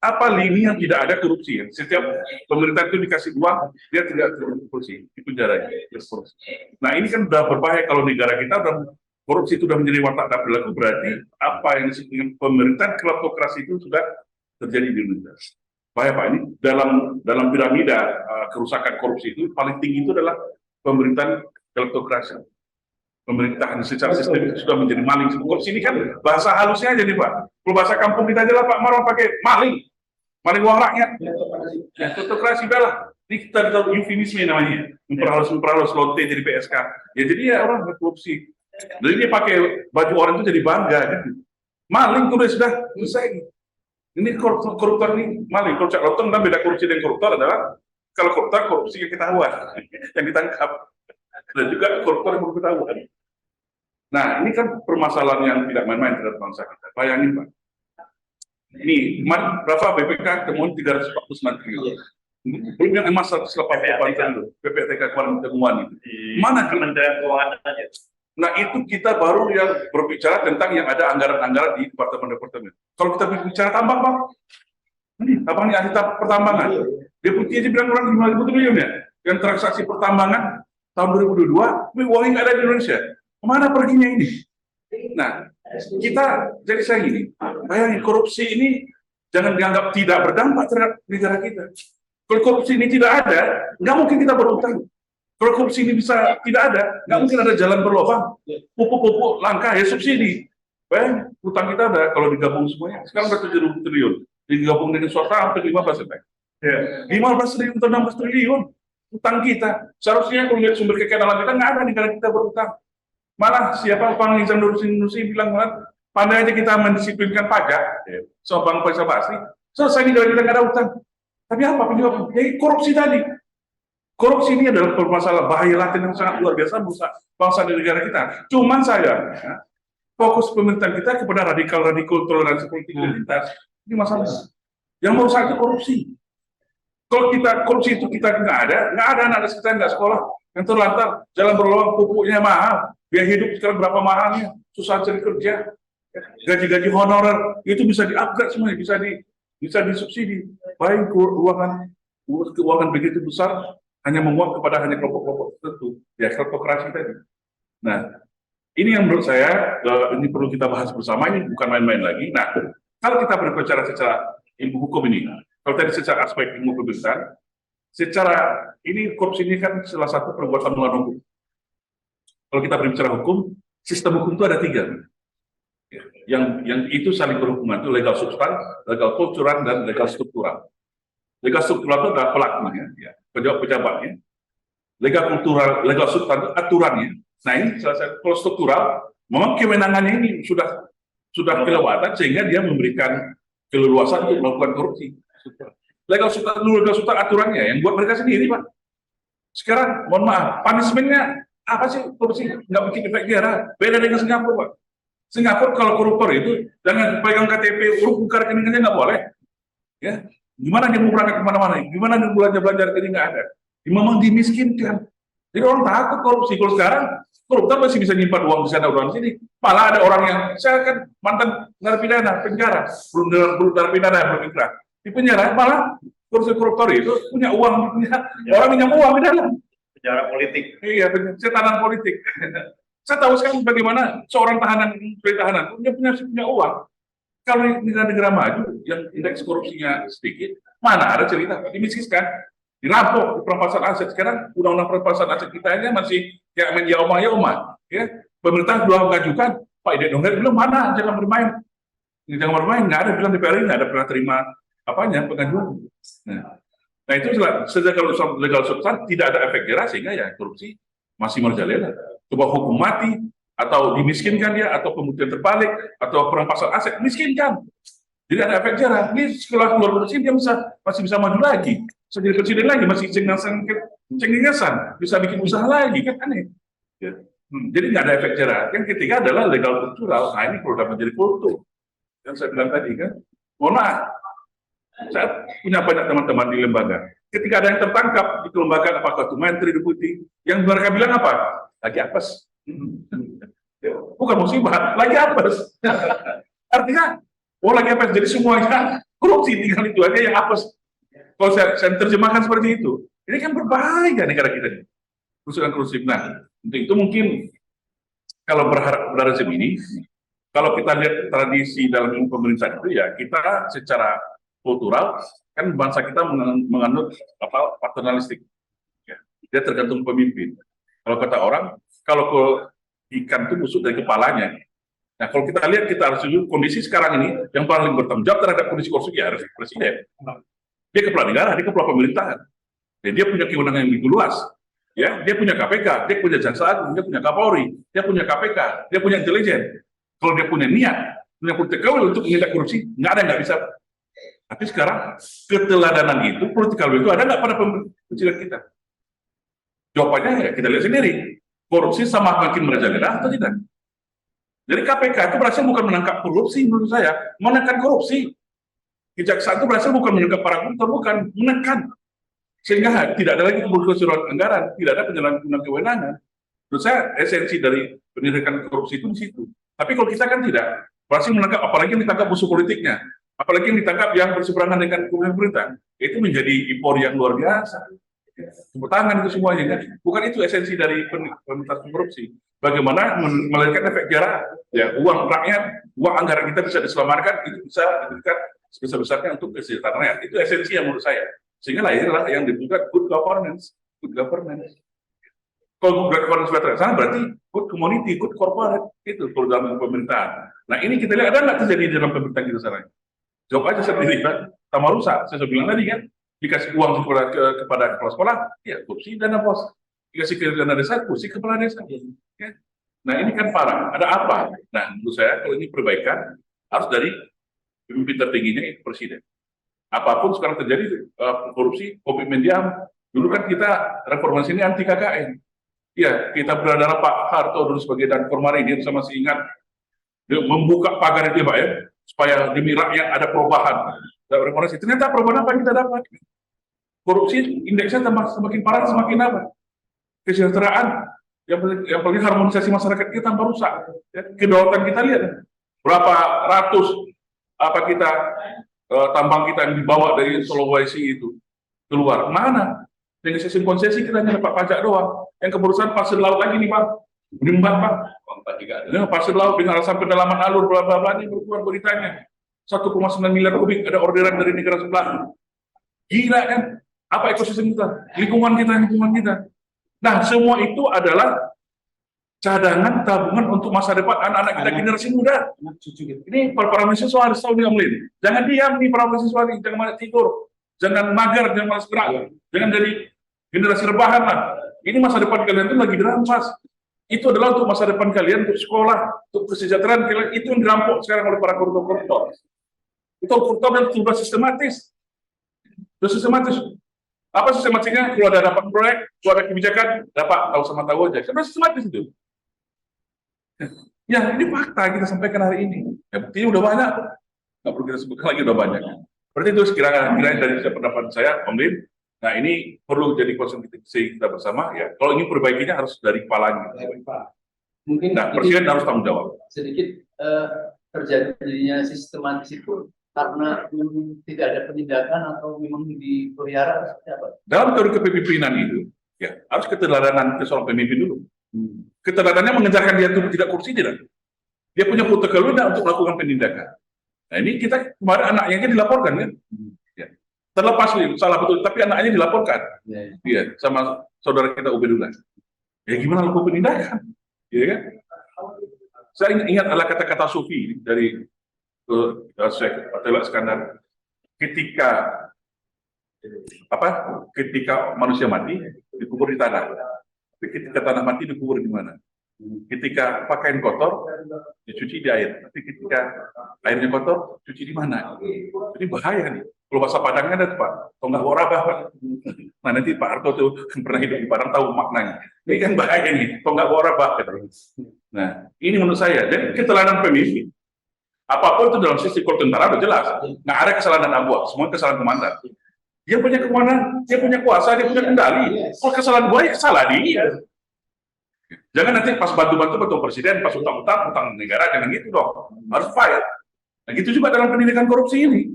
apa lini yang tidak ada korupsi. Setiap pemerintah itu dikasih uang, dia tidak korupsi, di penjara. Nah ini kan sudah berbahaya kalau negara kita sudah korupsi itu sudah menjadi watak tak berlaku, berarti apa yang disebut dengan pemerintahan kleptokrasi itu sudah terjadi di Indonesia. Bahaya Pak, ini dalam piramida kerusakan korupsi itu paling tinggi itu adalah pemerintahan kleptokrasi. pemerintahan secara sistem sudah menjadi maling. Korupsi ini kan bahasa halusnya aja nih Pak. Kalau bahasa kampung kita aja lah Pak Marwan pakai maling uang rakyat. Ya, kleptokrasi lah. Ini kita tahu eufemisme namanya. Memperhalus lonte jadi PSK. Ya jadi ya orang berkorupsi. Jadi dia pakai baju orang itu jadi bangga kan. Maling itu sudah selesai. Ini koruptor ini maling. Koruptor dan beda korupsi dengan koruptor adalah kalau koruptor korupsi yang ketahuan, yang ditangkap. Dan juga koruptor yang ketahuan. Nah, ini kan permasalahan yang tidak main-main terhadap bangsa kita. Bayangin Pak. Ini berapa BPK temuan 349 triliun. Belum yang emas 188 triliun. PPTK kemarin temuan itu. Mana Kementerian Keuangan aja? Nah, itu kita baru yang berbicara tentang yang ada anggaran-anggaran di departemen-departemen. Kalau kita bicara tambang, Pak, ini apa nih ahli pertambangan? Deputi aja bilang orang 5.000 triliun ya. Yang transaksi pertambangan tahun 2022, tapi uangnya nggak ada di Indonesia. Kemana perginya ini? Nah, kita jadi saya gini, bayangin korupsi ini jangan dianggap tidak berdampak terhadap negara kita. Kalau korupsi ini tidak ada, nggak mungkin kita berutang. Kalau korupsi ini bisa tidak ada, nggak mungkin ada jalan berlubang. Pupuk-pupuk langka ya subsidi. Bayangin, utang kita ada kalau digabung semuanya. Sekarang udah 7.000 triliun. Digabung dengan swasta hampir 15 ya. 15 triliun atau 16 triliun utang kita. Seharusnya kalau lihat sumber kekayaan alam kita nggak ada negara kita berutang. Malah siapa Panglima Nusi bilang malah pandai aja kita mendisiplinkan pajak, so Bang Faisal Basri, selesai negara kita nggak ada utang. Tapi apa penyebabnya? Jadi korupsi tadi. Korupsi ini adalah permasalahan bahaya laten yang sangat luar biasa bangsa dan negara kita. Cuman sayangnya fokus pemerintahan kita kepada radikal toleransi politik identitas. Ini masalah. Yang merusak itu korupsi. Kalau kita korupsi itu kita nggak ada anak kita nggak sekolah, yang terlantar, jalan berlubang, pupuknya mahal. Biaya hidup sekarang berapa mahalnya, susah cari kerja, gaji-gaji honorer itu bisa di-upgrade semuanya, bisa disubsidi. Baik keuangan begitu besar hanya menguap kepada hanya kelompok-kelompok tertentu, ya kleptokrasi tadi. Nah, ini yang menurut saya ini perlu kita bahas bersama, ini bukan main-main lagi. Nah, kalau kita berbicara secara ilmu hukum ini, kalau tadi secara aspek ilmu pemerintahan, secara ini korupsi ini kan salah satu perbuatan melawan hukum. Kalau kita berbicara hukum, sistem hukum itu ada 3. Yang itu saling berhubungan, itu legal substan, legal kultural, dan legal struktural. Legal struktural itu adalah pelakunya, ya, pejabatnya. Legal kultural, legal substan itu aturannya. Nah ini salah satu, kalau struktural, memang kewenangannya ini sudah kelewatan sehingga dia memberikan keleluasan untuk melakukan korupsi. Legal substan aturannya yang buat mereka sendiri, Pak. Sekarang, mohon maaf, punishment-nya apa sih korupsi? Nggak bikin efek jerah. Beda dengan Singapura, Pak. Singapura kalau koruptor itu jangan pegang KTP, urut buka rekeningnya nggak boleh. Ya, gimana dia mau berangkat kemana-mana? Gimana dia belanja rekening nggak ada? Dia memang dimiskinkan. Jadi orang takut korupsi. Kalau sekarang koruptor masih bisa nyimpan uang di sana, uang di sini. Malah ada orang yang saya kan mantan narapidana penjara, belum narapidana belum inkrah di penjara, malah koruptor itu punya uang, orang minyak uang di dalam. Penjara politik. Iya, setanan politik. Saya tahu sekarang bagaimana seorang tahanan punya uang. Kalau negara-negara maju yang indeks korupsinya sedikit, mana ada cerita dimiskinkan, dirampok, perampasan aset. Sekarang undang-undang perampasan aset kita ini masih kayak main yauma. Ya, pemerintah sudah mengajukan, Pak Ide Dongger bilang mana jangan bermain, nggak ada bilang DPR ini nggak ada pernah terima pengajuan. Nah itu sejak kalau legal substan tidak ada efek jerah sehingga ya korupsi masih merajalela. Coba hukum mati atau dimiskinkan dia atau pembuktian terbalik atau perampasan aset miskinkan. Jadi ada efek jerah. Ini setelah keluar korupsi dia masih bisa maju lagi, bisa jadi presiden lagi, masih cengengesan, bisa bikin usaha lagi kan aneh. Ya. Jadi nggak ada efek jerah. Yang ketiga adalah legal kultural. Nah ini kalau menjadi kultur yang saya bilang tadi kan. Mohon maaf. Saya punya banyak teman-teman di lembaga. Ketika ada yang tertangkap di kelembagaan, apakah itu menteri, deputi, yang mereka bilang apa? Lagi apes. Bukan musibah, lagi apes. Artinya, lagi apes. Jadi semuanya korupsi, tinggal itu aja yang apes. Kalau saya terjemahkan seperti itu, ini kan berbahaya negara kita ini. Korupsi. Nah, untuk itu mungkin kalau berharap pada rezim ini, kalau kita lihat tradisi dalam ilmu pemerintahan itu ya kita secara kultural kan bangsa kita menganut paternalistik, ya. Dia tergantung pemimpin. Kalau kata orang, kalau ikan itu busuk dari kepalanya. Nah, kalau kita lihat, kita harus jujur, kondisi sekarang ini yang paling bertanggung jawab terhadap kondisi korupsi ya harus presiden. Dia kepala negara, dia kepala pemerintahan. Dan dia punya kewenangan yang lebih luas. Ya, dia punya KPK, dia punya Jaksa Agung, dia punya Kapolri, dia punya KPK, dia punya intelijen. Kalau dia punya niat, punya political will untuk menindak korupsi, nggak ada yang nggak bisa. Tapi sekarang keteladanan itu, political will itu ada nggak pada pemerintahan kita? Jawabannya ya kita lihat sendiri. Korupsi sama makin merajalela atau tidak? Jadi KPK itu berhasil bukan menangkap korupsi menurut saya, menekan korupsi. Kejaksaan itu berhasil bukan menangkap para koruptor, bukan menekan. Sehingga tidak ada lagi kebocoran anggaran, tidak ada penyalahgunaan kewenangan. Menurut saya esensi dari penindakan korupsi itu di situ. Tapi kalau kita kan tidak berhasil menangkap, apalagi yang ditangkap musuh politiknya, apalagi yang ditangkap yang berseberangan dengan pemerintah, itu menjadi impor yang luar biasa. Tepuk tangan itu semuanya kan. Bukan itu esensi dari pemerintahan korupsi. Bagaimana melahirkan efek jerah, ya uang rakyat, uang anggaran kita bisa diselamatkan, itu bisa diberikan sebesar-besarnya untuk kesejahteraan rakyat. Itu esensi yang menurut saya. Sehingga lahirlah yang disebut good governance, good governance. Kalau good governance sudah terlaksana berarti good community, good corporate, itu kalau dalam pemerintahan. Nah ini kita lihat ada nggak terjadi di dalam pemerintahan kita sekarang? Jawab aja sendiri, kan? Sama rusak. Saya bilang tadi kan, dikasih uang kepada kepala sekolah, ya kursi dana pos. Dikasih ke dana desa, kursi kepala desa. Ya. Nah ini kan parah. Ada apa? Nah menurut saya kalau ini perbaikan harus dari pemimpin tertingginya itu presiden. Apapun sekarang terjadi korupsi, komitmen diam. Dulu kan kita reformasi ini anti KKN. Ya kita berada Pak Harto dulu sebagai dan Marinir, saya masih ingat dia membuka pagar itu Pak ya, supaya demi rakyat ada perubahan. Reformasi ternyata perubahan apa yang kita dapat? Korupsi indeksnya semakin parah, semakin apa? Kesejahteraan yang paling harmonisasi masyarakat kita tambah rusak. Ya, kedaulatan kita lihat berapa ratus kita tambang kita yang dibawa dari Sulawesi itu keluar mana? Dengan sistem konsesi kita hanya dapat pajak doang. Yang keberusahaan pasir laut lagi nih Pak, menimbat Pak. Pasir laut dengan alasan pendalaman alur bla bla bla ini berkeluar beritanya 1,9 miliar kubik ada orderan dari negara sebelah. Gila kan? Apa ekosistem kita? Lingkungan kita. Nah semua itu adalah cadangan tabungan untuk masa depan anak-anak kita generasi muda. Ini para mahasiswa harus tahu nih Om Lin. Jangan diam nih para mahasiswa nih, jangan malah tidur, jangan mager, jangan malas gerak, jangan jadi generasi rebahan lah. Ini masa depan kalian itu lagi dirampas. Itu adalah untuk masa depan kalian, untuk sekolah, untuk kesejahteraan kalian. Itu yang dirampok sekarang oleh para koruptor. Itu koruptor yang sudah sistematis. Apa sistematisnya? Kalau ada dapat proyek, kalau ada kebijakan, dapat tahu sama tahu aja. Karena sistematis itu. Ya, ini fakta kita sampaikan hari ini. Ya, buktinya udah banyak. Nggak perlu kita sebutkan lagi, udah banyak. Berarti itu sekiranya dari pendapat saya, Om Lin. Nah, ini perlu jadi konsentrasi kita bersama. Ya, kalau ini perbaikinya harus dari kepalanya. Mungkin nah, presiden harus tanggung jawab. Sedikit terjadinya sistematis itu karena tidak ada penindakan atau memang dipelihara seperti apa? Dalam teori kepemimpinan itu, ya harus keteladanan seorang pemimpin dulu. Keteladanannya mengejarkan dia untuk tidak korupsi tidak. Dia punya protokol untuk melakukan penindakan. Nah ini kita kemarin anaknya dilaporkan kan, ya. Terlepas nih salah betul, tapi anaknya dilaporkan, ya, sama saudara kita Ubedullah. Ya gimana lakukan penindakan, ya kan? Saya ingat adalah kata-kata Sufi dari Syekh Atila Iskandar ketika manusia mati dikubur di tanah. Ketika tanah mati dikubur di mana? Ketika pakaian kotor dicuci di air, tapi ketika airnya kotor cuci di mana? Ini bahaya nih. Kalau bahasa Padangnya ada tuh Pak, tonggak warabah Pak. Nah nanti Pak Harto tuh pernah hidup di Padang tahu maknanya. Ini kan bahaya nih, tonggak warabah. Nah ini menurut saya, jadi keteladan pemimpin. Apapun itu dalam sisi tentara udah jelas. Nggak ada kesalahan dan abuah, semua kesalahan komandan. Dia punya kewenangan, dia punya kuasa, dia punya kendali. Kalau kesalahan gue, ya salah dia. Jangan nanti pas bantu-bantu betul presiden, pas utang negara, jangan gitu dong. Harus fight. Nah gitu juga dalam pendidikan korupsi ini.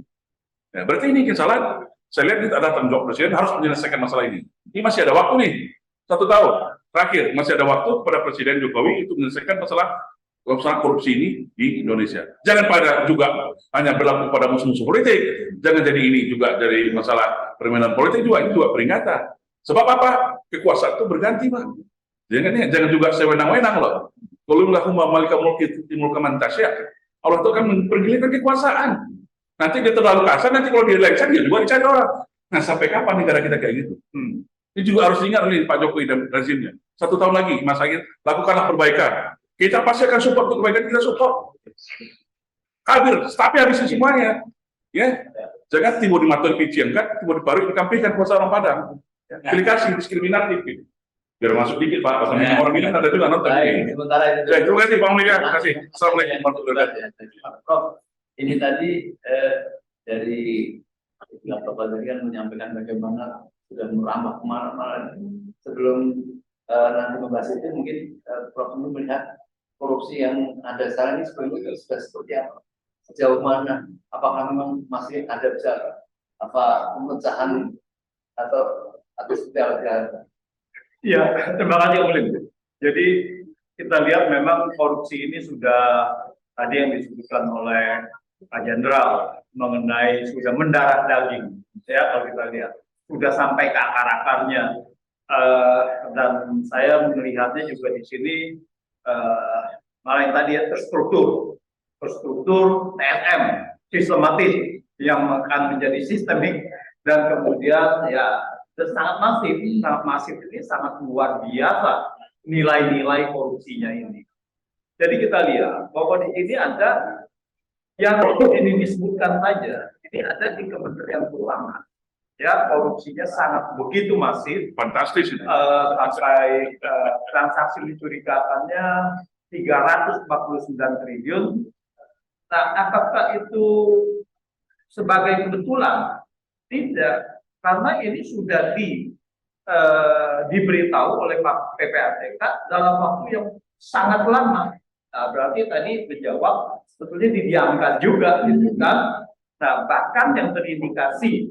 Ya, berarti ini kesalahan. Saya lihat ada tanggung jawab presiden harus menyelesaikan masalah ini. Ini masih ada waktu nih, 1 tahun. Terakhir, masih ada waktu kepada Presiden Jokowi untuk menyelesaikan masalah korupsi ini di Indonesia. Jangan juga hanya berlaku pada musuh-musuh politik. Jangan jadi ini juga dari masalah permainan politik juga, itu juga peringatan. Sebab apa? Kekuasaan itu berganti, Pak. Jangan juga sewenang-wenang loh. Kalau nggak malika mulki timur kemantasya, Allah itu akan mempergilirkan kekuasaan. Nanti dia terlalu kasar, nanti kalau dia lengser dia juga dicari orang. Nah, sampai kapan negara kita kayak gitu? Ini juga harus diingat oleh Pak Jokowi dan rezimnya. 1 tahun lagi, Mas Agil, lakukanlah perbaikan. Kita pasti akan support untuk perbaikan, kita support. Hadir, tapi habisin semuanya. Ya, jangan tiba di Matul Piciangkat, tiba di Paru dikampikan kuasa orang Padang. Pilih kasih diskriminatif. Gitu. Biar masuk dikit Pak, orang Minang ada juga nonton. Baik, sementara itu. Terima kasih Bang Mulya, terima kasih. Assalamualaikum warahmatullahi wabarakatuh. Prof, ini tadi dari Bapak tadi kan menyampaikan bagaimana sudah merambah kemana-mana. Sebelum nanti membahas itu, mungkin Prof melihat korupsi yang ada sekarang ini sebelumnya sudah seperti apa? Sejauh mana? Apakah memang masih ada bisa pemecahan atau seperti apa? Ya, terima kasih Ulin. Jadi kita lihat memang korupsi ini sudah tadi yang disebutkan oleh Pak Jenderal mengenai sudah mendarah daging. Ya, kalau kita lihat sudah sampai ke akar-akarnya. Dan saya melihatnya juga di sini malah yang tadi ya terstruktur TSM sistematis yang akan menjadi sistemik dan kemudian ya sangat masif ini sangat luar biasa nilai-nilai korupsinya ini. Jadi kita lihat bahwa di sini ada yang ini disebutkan saja, ini ada di Kementerian Keuangan. Ya, korupsinya sangat begitu masif, Fantastis ini. sampai transaksi mencurigakannya 349 triliun. Nah, apakah itu sebagai kebetulan? Tidak, karena ini sudah diberitahu oleh Pak PPATK dalam waktu yang sangat lama. Nah, berarti tadi menjawab sebetulnya didiamkan juga, gitu kan? Nah, bahkan yang terindikasi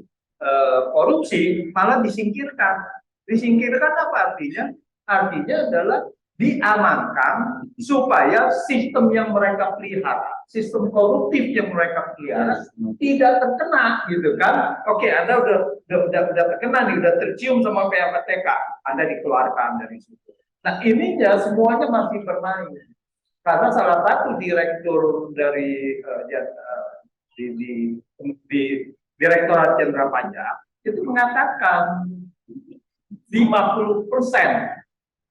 korupsi malah disingkirkan. Disingkirkan apa artinya? Artinya adalah diamankan supaya sistem yang mereka pelihara, sistem koruptif yang mereka pelihara tidak terkena, gitu kan? Oke, Anda udah terkena nih, udah tercium sama PPATK, Anda dikeluarkan dari situ. Nah, ininya semuanya masih bermain karena salah satu direktur dari di Direktorat Jenderal Pajak itu mengatakan 50%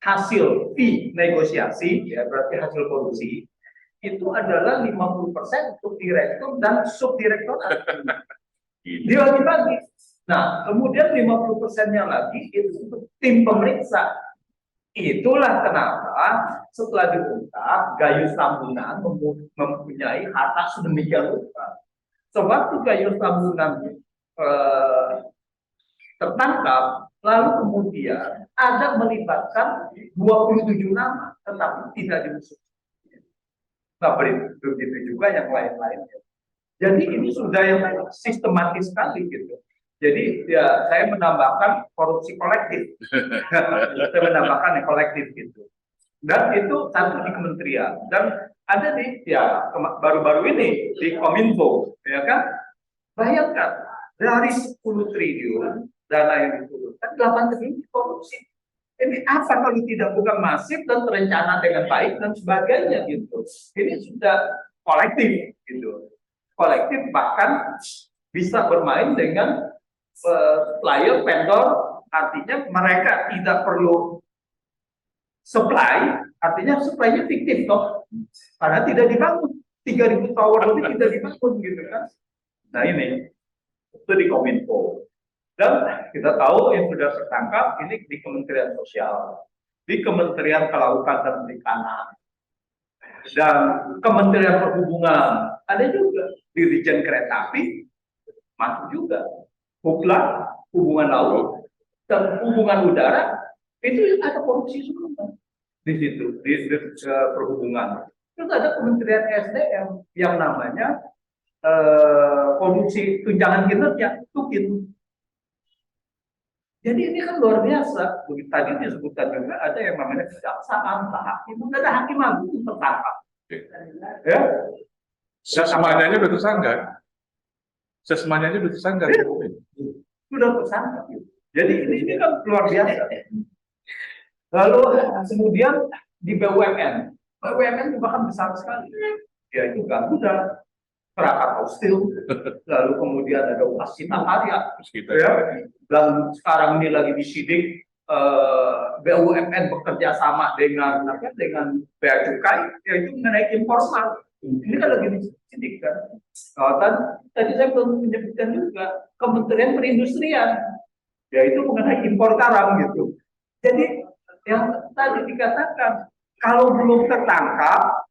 hasil fee negosiasi, ya berarti hasil korupsi, itu adalah 50% untuk direktur dan subdirektorat. Dibagi-bagi. Nah, kemudian 50%-nya lagi itu untuk tim pemeriksa. Itulah kenapa setelah diungkap, Gayus Tambunan mempunyai harta sedemikian rupa. Sewaktu Gayus Tambunan tertangkap, lalu kemudian ada melibatkan 27 nama, tetapi tidak diusut. Nah, begitu juga yang lain-lainnya. Jadi ini sudah yang sistematis sekali gitu. Jadi ya saya menambahkan korupsi kolektif. Saya menambahkan yang kolektif gitu. Dan itu satu di kementerian dan ada di ya baru-baru ini di Kominfo, ya kan? Bayangkan dari 10 triliun dana yang diturunkan 8 triliun korupsi. Ini apa kalau tidak bukan masif dan terencana dengan baik dan sebagainya gitu. Ini sudah kolektif gitu. Kolektif bahkan bisa bermain dengan supplier, vendor, artinya mereka tidak perlu supply, artinya supply-nya fiktif toh, karena tidak dibangun 3.000 tower lebih tidak dibangun gitu kan. Nah ini itu di Kominfo dan kita tahu yang sudah tertangkap ini di Kementerian Sosial, di Kementerian Kelautan dan Perikanan dan Kementerian Perhubungan, ada juga Dirjen Kereta Api masuk juga, Hukla, hubungan laut dan hubungan udara itu ada korupsi semua di situ di perhubungan. Terus ada Kementerian SDM yang namanya korupsi tunjangan kinerja, TUKIN. Jadi ini kan luar biasa. Begitu tadi disebutkan juga ada yang namanya kejaksaan, hakim, ada hakim agung tertangkap. Ya, Semuanya udah tersangka. Semuanya udah tersangka. Sudah tersangka. Jadi ini kan luar biasa. Lalu kemudian di BUMN BUMN itu bahkan besar sekali, yaitu Garuda, Krakatau Steel, lalu kemudian ada Waskita Karya, Terus kita ya, dan sekarang ini lagi disidik BUMN bekerja sama dengan dengan bea cukai, yaitu mengenai informal. Ini kan lagi disidik kan. Dan tadi saya belum menyebutkan juga Kementerian Perindustrian, yaitu mengenai impor garam gitu. Jadi yang tadi dikatakan kalau belum tertangkap,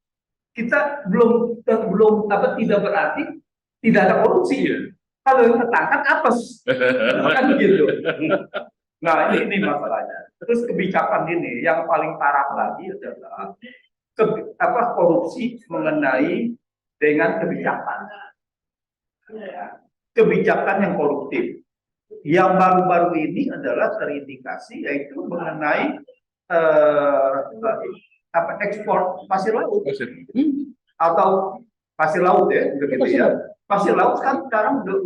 kita belum tidak berarti tidak ada korupsi. Kalau yang tertangkap apes, kan gitu. Nah ini masalahnya. Terus kebijakan ini yang paling parah lagi adalah korupsi mengenai dengan kebijakan. Kebijakan yang koruptif. Yang baru-baru ini adalah terindikasi yaitu mengenai ekspor pasir laut atau pasir laut ya, begitu ya. Pasir laut kan sekarang udah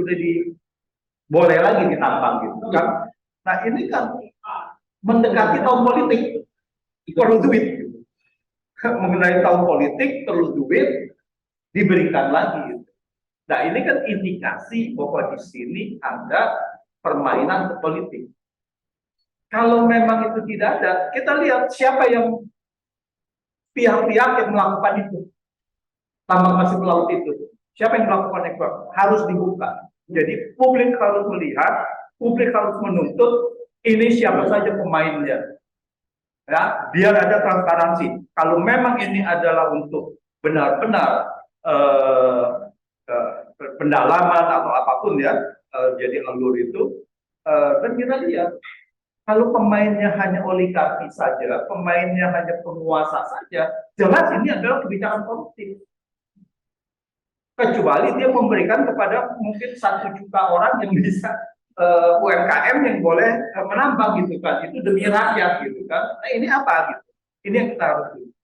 boleh lagi ditambang gitu kan. Nah ini kan mendekati tahun politik, perlu duit. Mengenai tahun politik perlu duit, diberikan lagi. Nah ini kan indikasi bahwa di sini ada permainan politik. Kalau memang itu tidak ada, kita lihat siapa yang pihak-pihak yang melakukan itu, tambang pasir laut itu. Siapa yang melakukan ekspor harus dibuka. Jadi publik harus melihat, publik harus menuntut ini siapa saja pemainnya. Ya, biar ada transparansi. Kalau memang ini adalah untuk benar-benar pendalaman atau apapun ya, jadi alur itu, dan kita lihat kalau pemainnya hanya oligarki saja, pemainnya hanya penguasa saja, jelas ini adalah kebijakan koruptif. Kecuali dia memberikan kepada mungkin 1 juta orang yang bisa UMKM yang boleh menambang gitu kan, itu demi rakyat gitu kan. Nah ini apa gitu? Ini yang kita harus lihat.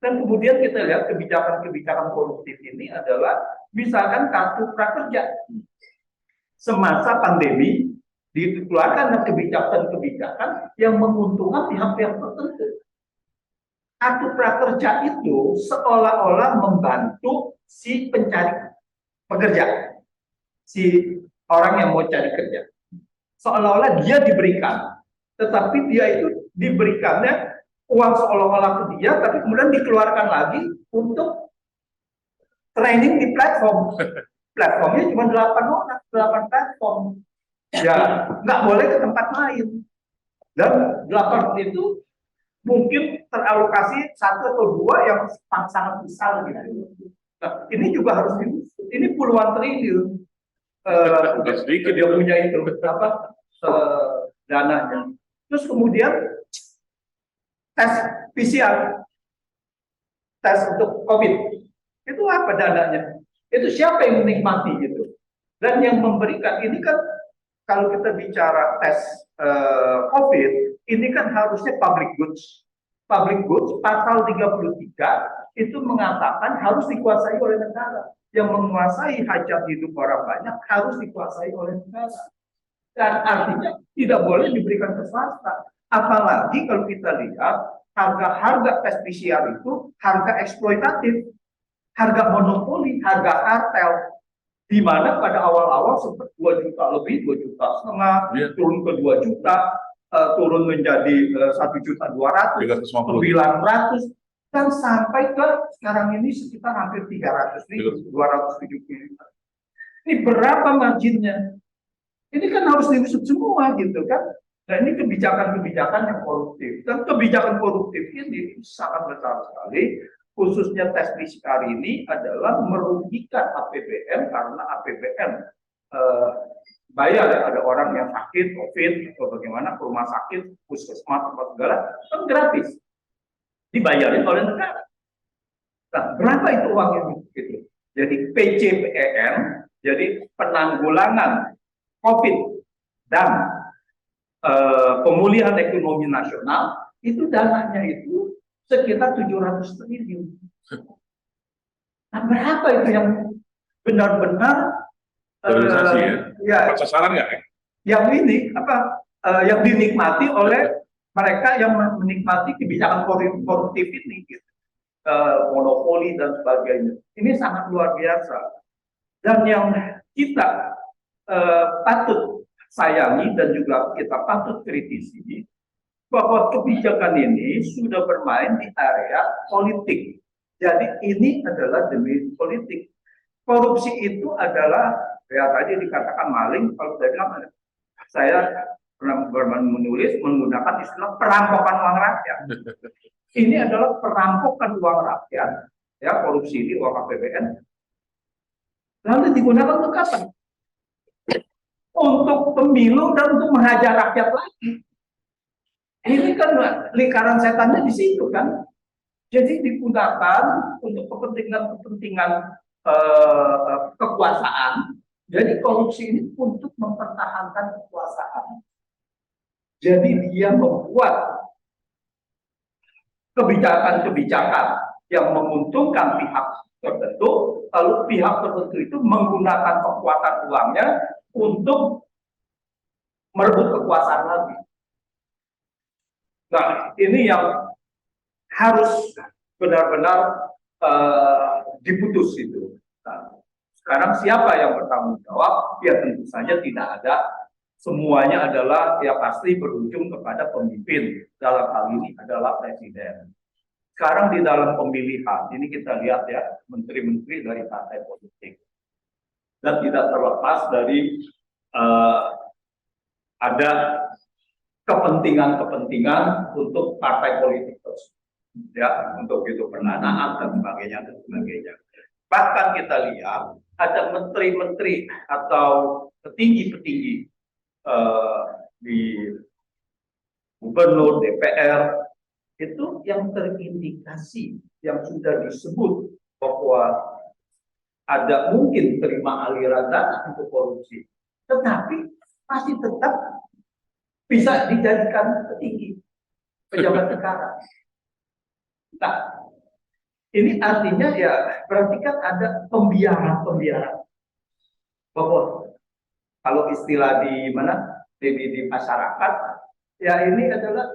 Dan kemudian kita lihat kebijakan-kebijakan koruptif ini adalah misalkan kartu prakerja. Semasa pandemi dikeluarkan kebijakan-kebijakan yang menguntungkan pihak-pihak tertentu. Kartu prakerja itu seolah-olah membantu si pencari pekerja, si orang yang mau cari kerja. Seolah-olah dia diberikan, tetapi dia itu diberikannya uang seolah-olah ke dia, tapi kemudian dikeluarkan lagi untuk training di platform. Platformnya cuma 8 platform. Ya, nggak boleh ke tempat lain. Dan 8 itu mungkin teralokasi 1 atau 2 yang sangat besar gitu. Nah, ini juga harus ini puluhan triliun. sedikit Dia punya itu dananya. Terus kemudian tes PCR, tes untuk COVID, itu apa dananya? Itu siapa yang menikmati gitu? Dan yang memberikan ini kan kalau kita bicara tes COVID, ini kan harusnya public goods. Public goods pasal 33 itu mengatakan harus dikuasai oleh negara. Yang menguasai hajat hidup orang banyak harus dikuasai oleh negara. Dan artinya tidak boleh diberikan ke swasta. Apalagi kalau kita lihat harga-harga tes PCR itu harga eksploitatif, harga monopoli, harga kartel. Di mana pada awal-awal sempat 2 juta lebih, 2,5 juta, turun ke 2 juta, turun menjadi 1.200.000, 900, dan sampai ke sekarang ini sekitar hampir 300.000, 270.000. Ini berapa marginnya? Ini kan harus diusut semua gitu kan. Dan ini kebijakan-kebijakan yang koruptif. Dan kebijakan koruptif ini sangat besar sekali. Khususnya tes PCR ini adalah merugikan APBN karena APBN bayar ya, ada orang yang sakit COVID atau bagaimana ke rumah sakit, puskesmas, tempat segala kan gratis, dibayarin oleh negara. Nah, berapa itu uangnya gitu? Jadi PCPEN, jadi penanggulangan COVID dan pemulihan ekonomi nasional itu dananya itu sekitar 700 triliun. Nah, berapa itu yang benar-benar realisasi ya, sasaran nggak? Yang ini yang dinikmati oleh mereka yang menikmati kebijakan koruptif ini gitu. monopoli dan sebagainya. Ini sangat luar biasa. Dan yang kita patut sayangi dan juga kita patut kritisi bahwa kebijakan ini sudah bermain di area politik. Jadi ini adalah demi politik. Korupsi itu adalah, ya tadi dikatakan maling, kalau saya bilang, saya pernah menulis menggunakan istilah perampokan uang rakyat. Ini adalah perampokan uang rakyat, ya korupsi ini uang APBN. Lalu digunakan untuk apa? Untuk pemilu dan untuk menghajar rakyat lagi. Ini kan lingkaran setannya di situ kan. Jadi digunakan untuk kepentingan kekuasaan. Jadi korupsi ini untuk mempertahankan kekuasaan. Jadi dia membuat kebijakan-kebijakan yang menguntungkan pihak tertentu, lalu pihak tertentu itu menggunakan kekuatan uangnya untuk merebut kekuasaan lagi. Nah, ini yang harus benar-benar diputus itu. Nah, sekarang siapa yang bertanggung jawab? Ya tentu saja tidak ada. Semuanya adalah ya pasti berujung kepada pemimpin. Dalam hal ini adalah presiden. Sekarang di dalam pemilihan, ini kita lihat ya, menteri-menteri dari partai politik. Dan tidak terlepas dari ada kepentingan-kepentingan untuk partai politik tersebut. Ya, untuk itu pendanaan dan sebagainya. Bahkan kita lihat ada menteri-menteri atau petinggi-petinggi di gubernur, DPR, itu yang terindikasi, yang sudah disebut bahwa ada mungkin terima aliran dana untuk korupsi, tetapi masih tetap bisa dijadikan petinggi pejabat negara. Nah, ini artinya ya berarti kan ada pembiaran bahwa kalau istilah di mana di masyarakat ya ini adalah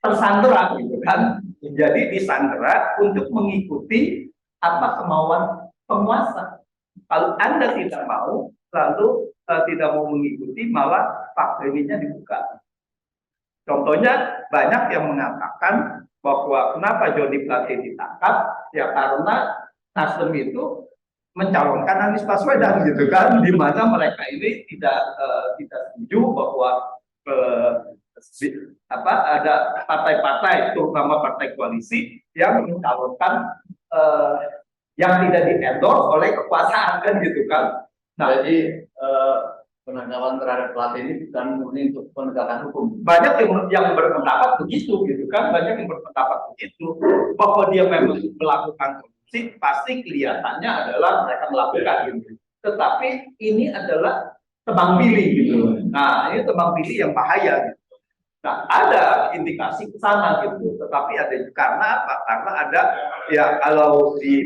tersandera gitu kan. Jadi disandera untuk mengikuti apa kemauan penguasa. Kalau Anda tidak mau, lalu tidak mau mengikuti, malah fakta-nya dibuka. Contohnya banyak yang mengatakan bahwa kenapa Joni Plate ditangkap, ya karena Nasdem itu mencalonkan Anies Baswedan gitu kan, di mana mereka ini tidak setuju bahwa ada partai-partai, terutama partai koalisi yang mencalonkan yang tidak di-endorse oleh kekuasaan kan gitu kan. Nah, Jadi penangkapan terhadap Plate ini bukan murni untuk penegakan hukum. banyak yang berpendapat begitu gitu kan, banyak yang berpendapat begitu bahwa dia memang melakukan korupsi, pasti kelihatannya adalah mereka melakukan gitu. Tetapi ini adalah tebang pilih gitu. Nah, ini tebang pilih yang bahaya gitu. Nah, ada indikasi ke sana gitu, tetapi ada karena apa? Karena ada ya kalau di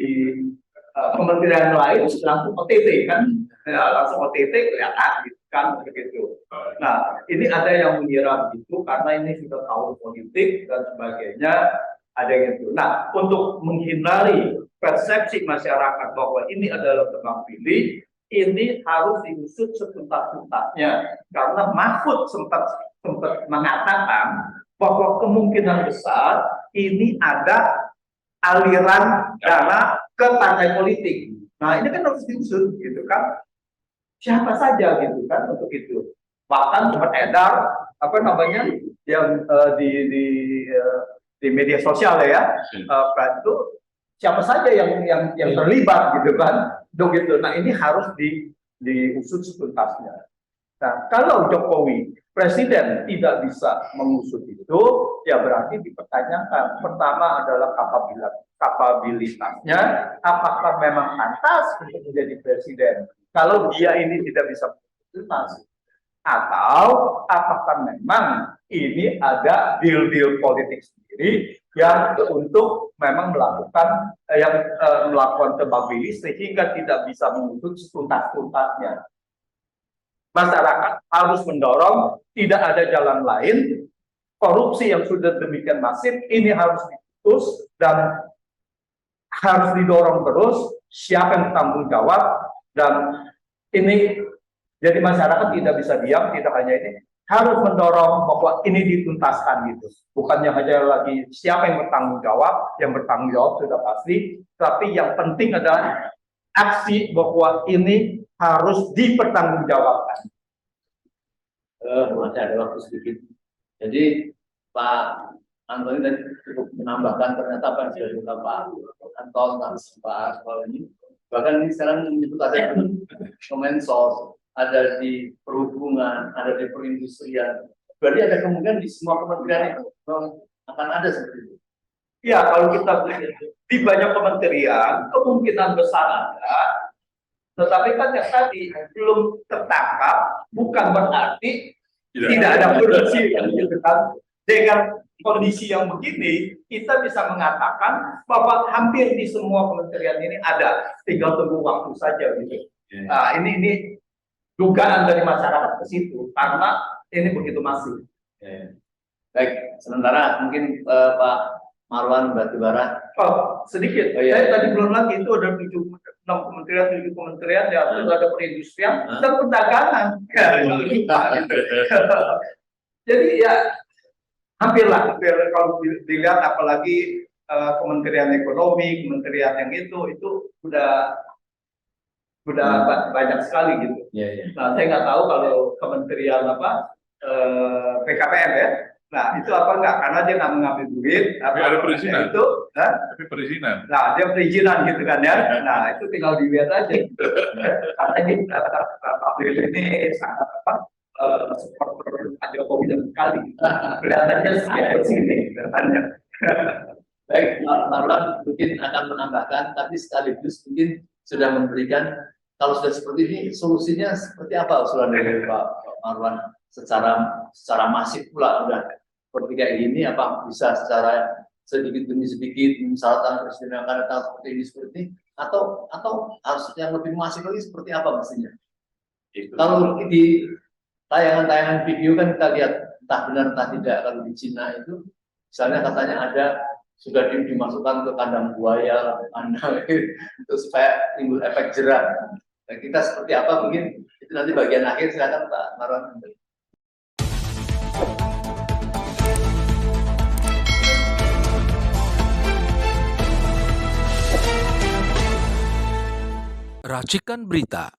kementerian lain langsung OTT kan, ya, langsung OTT kelihatan gitu kan begitu. Nah, ini ada yang mengira begitu karena ini sudah tahun politik dan sebagainya, ada yang itu. Nah, untuk menghindari persepsi masyarakat bahwa ini adalah tebang pilih, ini harus diusut setuntas-tuntasnya karena Mahfud sempat mengatakan bahwa kemungkinan besar ini ada aliran dana ke partai politik. Nah, ini kan harus diusut gitu kan. Siapa saja gitu kan untuk itu. Bahkan sempat edar apa namanya yang di media sosial ya, itu siapa saja yang terlibat gitu kan. Gitu. Nah, ini harus diusut setuntasnya. Nah, kalau Jokowi presiden tidak bisa mengusut itu, ya berarti dipertanyakan. Pertama adalah kapabilitasnya, apakah memang pantas untuk menjadi presiden? Kalau dia ini tidak bisa tuntas, atau apakah memang ini ada deal-deal politik sendiri yang untuk memang melakukan tebang pilih sehingga tidak bisa mengusut setuntas-tuntasnya. Masyarakat harus mendorong, tidak ada jalan lain, korupsi yang sudah demikian masif ini harus diputus dan harus didorong terus, siapa yang bertanggung jawab, dan ini jadi masyarakat tidak bisa diam, tidak hanya ini, harus mendorong bahwa ini dituntaskan gitu. Bukannya hanya lagi siapa yang bertanggung jawab sudah pasti, tapi yang penting adalah aksi bahwa ini harus dipertanggungjawabkan. Masih ada waktu sedikit. Jadi Pak Antoni tadi cukup menambahkan ternyata apa yang sudah dilakukan Pak Anton dan Pak Aswal ini. Bahkan ini sekarang menyebut ada Kemensos, ada di perhubungan, ada di perindustrian. Berarti ada kemungkinan di semua kementerian itu akan ada seperti itu. Ya, kalau kita di banyak kementerian kemungkinan besar ada, tetapi kan yang tadi belum tertangkap, bukan berarti tidak ada produksi gitu kan. Dengan kondisi yang begini, kita bisa mengatakan bahwa hampir di semua kementerian ini ada, tinggal tunggu waktu saja gitu. Nah, ini dugaan dari masyarakat ke situ karena ini begitu masif. Baik, sementara mungkin Pak Marwan Batubara. Oh, sedikit. Iya. Saya tadi belum lagi itu ada 7 kementerian ya, terus ada perindustrian dan perdagangan. Jadi ya hampir kalau dilihat apalagi Kementerian Ekonomi, kementerian yang itu udah banyak sekali gitu. Nah, saya nggak tahu kalau kementerian PKPM ya. Nah, itu apa enggak? Karena dia nggak mengambil duit. Tapi ada perizinan. Itu, Tapi perizinan. nah dia perizinan gitu kan ya. Nah, itu tinggal dilihat aja. Karena ini sangat supporter Pak Jokowi dan sekali. Kelihatannya saya sini kelihatannya. Baik, Pak Marwan mungkin akan menambahkan, tapi sekaligus mungkin sudah memberikan, kalau sudah seperti ini, solusinya seperti apa usulan dari Pak Marwan secara masif pula udah seperti kayak gini, apa bisa secara sedikit demi sedikit misalkan presiden akan datang seperti ini, atau harus yang lebih masif lagi seperti apa mestinya? Kalau di tayangan-tayangan video kan kita lihat entah benar entah tidak, kalau di Cina itu misalnya katanya ada sudah dimasukkan ke kandang buaya, untuk supaya timbul efek jerak. Dan kita seperti apa mungkin itu nanti bagian akhir, silakan Pak Marwan. Racikan Berita